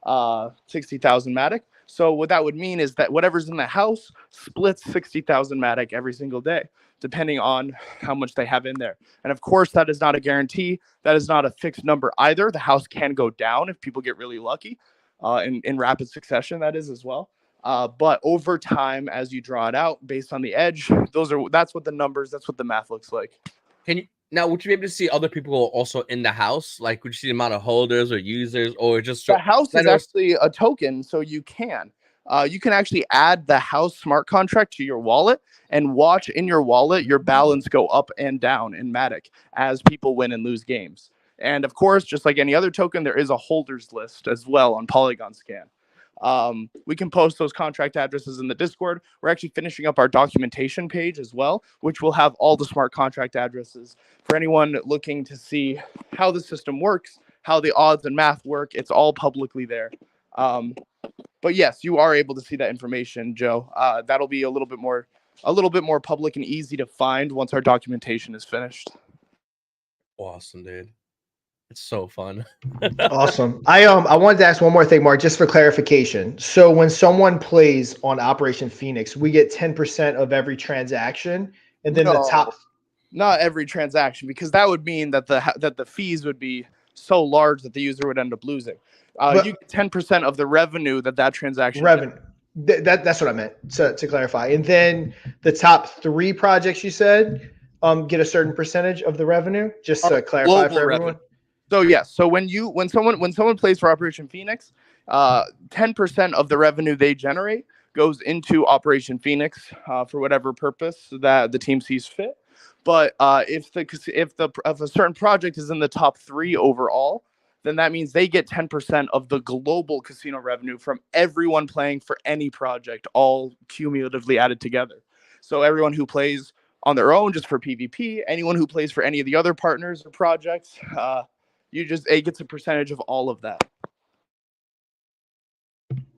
Matic. So what that would mean is that whatever's in the house splits 60,000 Matic every single day, depending on how much they have in there. And of course, that is not a guarantee. That is not a fixed number either. The house can go down if people get really lucky, in rapid succession, that is as well. But over time, as you draw it out based on the edge, that's what the numbers, that's what the math looks like. Can Now, would you be able to see other people also in the house? Like, would you see the amount of holders or users, or just The house I is know- actually a token, so you can actually add the house smart contract to your wallet and watch in your wallet your balance go up and down in Matic as people win and lose games. And of course, just like any other token, there is a holders list as well on Polygon Scan. We can post those contract addresses in the Discord. We're actually finishing up our documentation page as well, which will have all the smart contract addresses for anyone looking to see how the system works, how the odds and math work. It's all publicly there. But yes, you are able to see that information, Joe. That'll be a little bit more public and easy to find once our documentation is finished. Awesome, dude. It's so fun. Awesome. I wanted to ask one more thing, Mark, just for clarification. So when someone plays on Operation Phoenix, we get 10% of every transaction, and then the top. Not every transaction, because that would mean that the fees would be so large that the user would end up losing. You get 10% of the revenue that transaction. Revenue. That's what I meant to clarify. And then the top 3 projects you said get a certain percentage of the revenue. Just to clarify for everyone. Revenue. So yes, so when someone plays for Operation Phoenix, 10% of the revenue they generate goes into Operation Phoenix for whatever purpose that the team sees fit. But if a certain project is in the top 3 overall, then that means they get 10% of the global casino revenue from everyone playing for any project, all cumulatively added together. So everyone who plays on their own just for PvP, anyone who plays for any of the other partners or projects, it gets a percentage of all of that.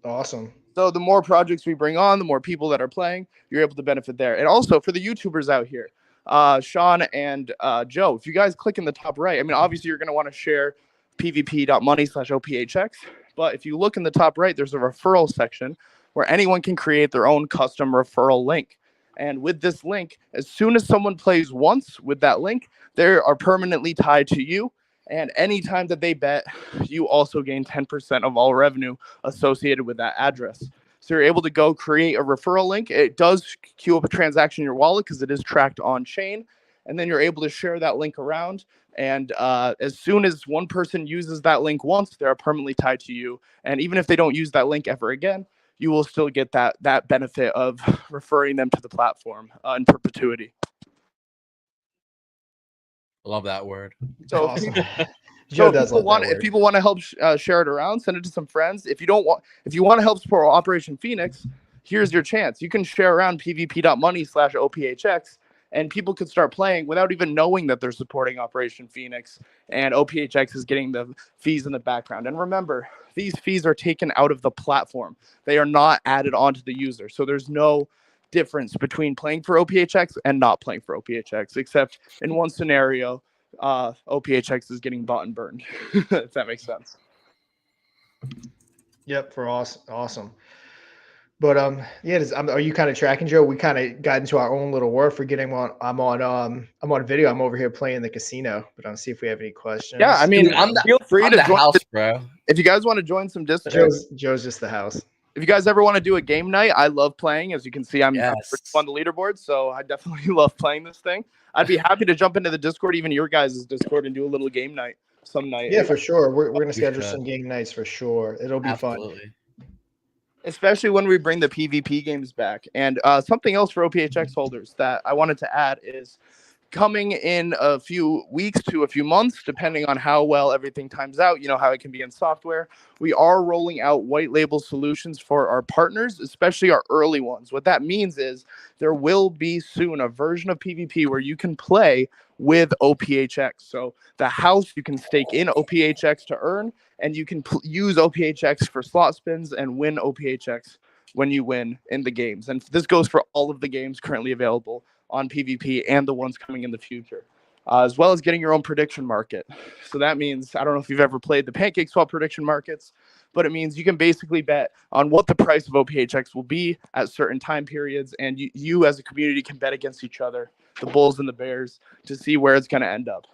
Awesome. So the more projects we bring on, the more people that are playing, you're able to benefit there. And also for the YouTubers out here, Sean and Joe, if you guys click in the top right, I mean, obviously you're going to want to share pvp.money/OPHX. But if you look in the top right, there's a referral section where anyone can create their own custom referral link. And with this link, as soon as someone plays once with that link, they are permanently tied to you. And anytime that they bet, you also gain 10% of all revenue associated with that address. So you're able to go create a referral link. It does queue up a transaction in your wallet because it is tracked on chain. And then you're able to share that link around. And as soon as one person uses that link once, they're permanently tied to you. And even if they don't use that link ever again, you will still get that benefit of referring them to the platform in perpetuity. Love that word. So, Awesome. if people want to help share it around, send it to some friends. If you want to help support Operation Phoenix, here's your chance. You can share around pvp.money/OPHX, and people could start playing without even knowing that they're supporting Operation Phoenix, and OPHX is getting the fees in the background. And remember, these fees are taken out of the platform. They are not added onto the user. So there's no difference between playing for OPHX and not playing for OPHX, except in one scenario, OPHX is getting bought and burned, if that makes sense. Yep, for awesome. But are you kind of tracking, Joe? We kind of got into our own little war. Forgetting I'm on video. I'm over here playing the casino, but I'll see if we have any questions. Yeah, I mean, Feel free to join house, bro. If you guys want to join some Discord. Joe's just the house. If you guys ever want to do a game night, I love playing. As you can see, I'm Yes. on the leaderboard, so I definitely love playing this thing. I'd be happy to jump into the Discord, even your guys' Discord, and do a little game night some night. Yeah, for sure. We're gonna schedule some game nights for sure. It'll be fun. Especially when we bring the PvP games back. And something else for OPHX holders that I wanted to add is coming in a few weeks to a few months, depending on how well everything times out, you know how it can be in software. We are rolling out white label solutions for our partners, especially our early ones. What that means is there will be soon a version of PvP where you can play with OPHX. So the house, you can stake in OPHX to earn, and you can use OPHX for slot spins and win OPHX when you win in the games. And this goes for all of the games currently available on PvP and the ones coming in the future, as well as getting your own prediction market. So that means, I don't know if you've ever played the Pancake Swap prediction markets, but it means you can basically bet on what the price of OPHX will be at certain time periods, and you as a community can bet against each other, the Bulls and the Bears, to see where it's going to end up.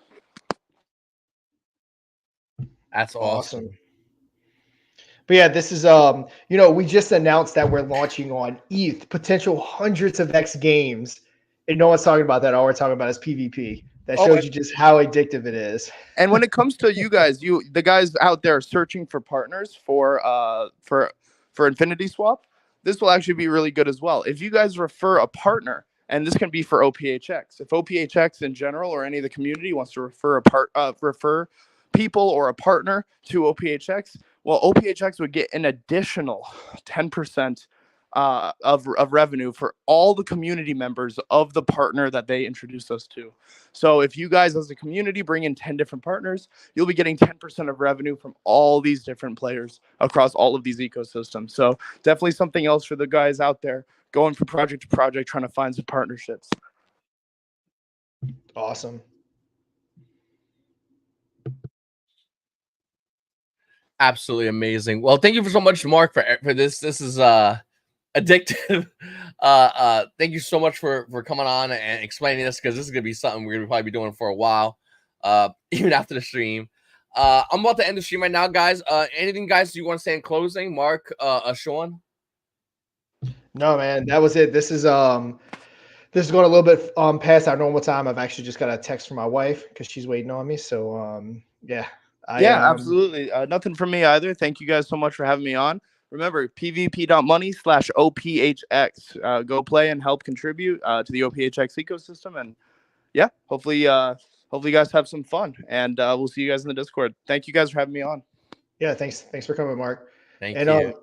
That's awesome. But yeah, this is we just announced that we're launching on ETH, potential hundreds of X games. And no one's talking about that. All we're talking about is PvP. That Oh, shows you just how addictive it is. and when it comes to you guys, the guys out there searching for partners for Infinity Swap, this will actually be really good as well. If you guys refer a partner, and this can be for OPHX, if OPHX in general or any of the community wants to refer people or a partner to OPHX, well, OPHX would get an additional 10% of revenue for all the community members of the partner that they introduce us to. So if you guys as a community bring in 10 different partners, you'll be getting 10% of revenue from all these different players across all of these ecosystems. So definitely something else for the guys out there going from project to project, trying to find some partnerships. Awesome. Absolutely amazing. Well, thank you so much, Mark, for this. This is addictive. Thank you so much for coming on and explaining this, because this is gonna be something we're gonna probably be doing for a while, even after the stream. I'm about to end the stream right now, guys. Anything, guys, you want to say in closing, Mark, Sean? No, man, that was it. This is going a little bit past our normal time. I've actually just got a text from my wife because she's waiting on me. So yeah. Absolutely. Nothing from me either. Thank you guys so much for having me on. Remember, pvp.money/OPHX. Go play and help contribute to the OPHX ecosystem. And yeah, hopefully you guys have some fun. And we'll see you guys in the Discord. Thank you guys for having me on. Yeah, thanks for coming, Mark. Thank you.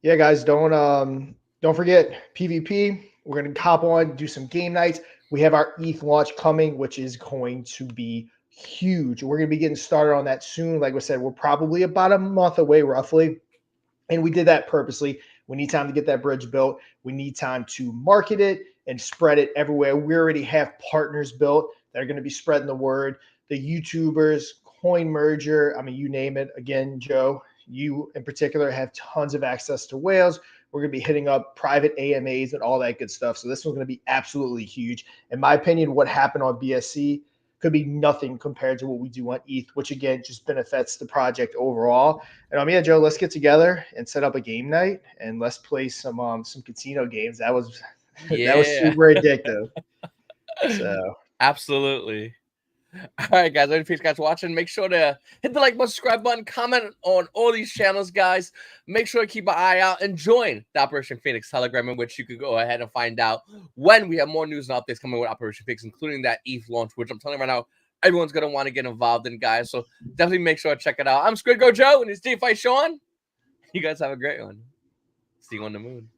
Yeah, guys, don't forget PvP. We're gonna hop on, do some game nights. We have our ETH launch coming, which is going to be huge. We're gonna be getting started on that soon. Like I said, we're probably about a month away, roughly. And we did that purposely. We need time to get that bridge built. We need time to market it and spread it everywhere. We already have partners built that are going to be spreading the word. The YouTubers, Coin Merger, I mean, you name it. Again, Joe, you in particular have tons of access to whales. We're going to be hitting up private AMAs and all that good stuff. So this one's going to be absolutely huge. In my opinion, what happened on BSC could be nothing compared to what we do on ETH, which again just benefits the project overall. And yeah, Joe, let's get together and set up a game night and let's play some casino games. That was that was super addictive. So absolutely. All right, guys. I appreciate you guys watching. Make sure to hit the like button, subscribe button, comment on all these channels, guys. Make sure to keep an eye out and join the Operation Phoenix Telegram, in which you could go ahead and find out when we have more news and updates coming with Operation Phoenix, including that ETH launch, which I'm telling you right now, everyone's going to want to get involved in, guys. So definitely make sure to check it out. I'm Squid Go Joe, and it's DeFi Sean. You guys have a great one. See you on the moon.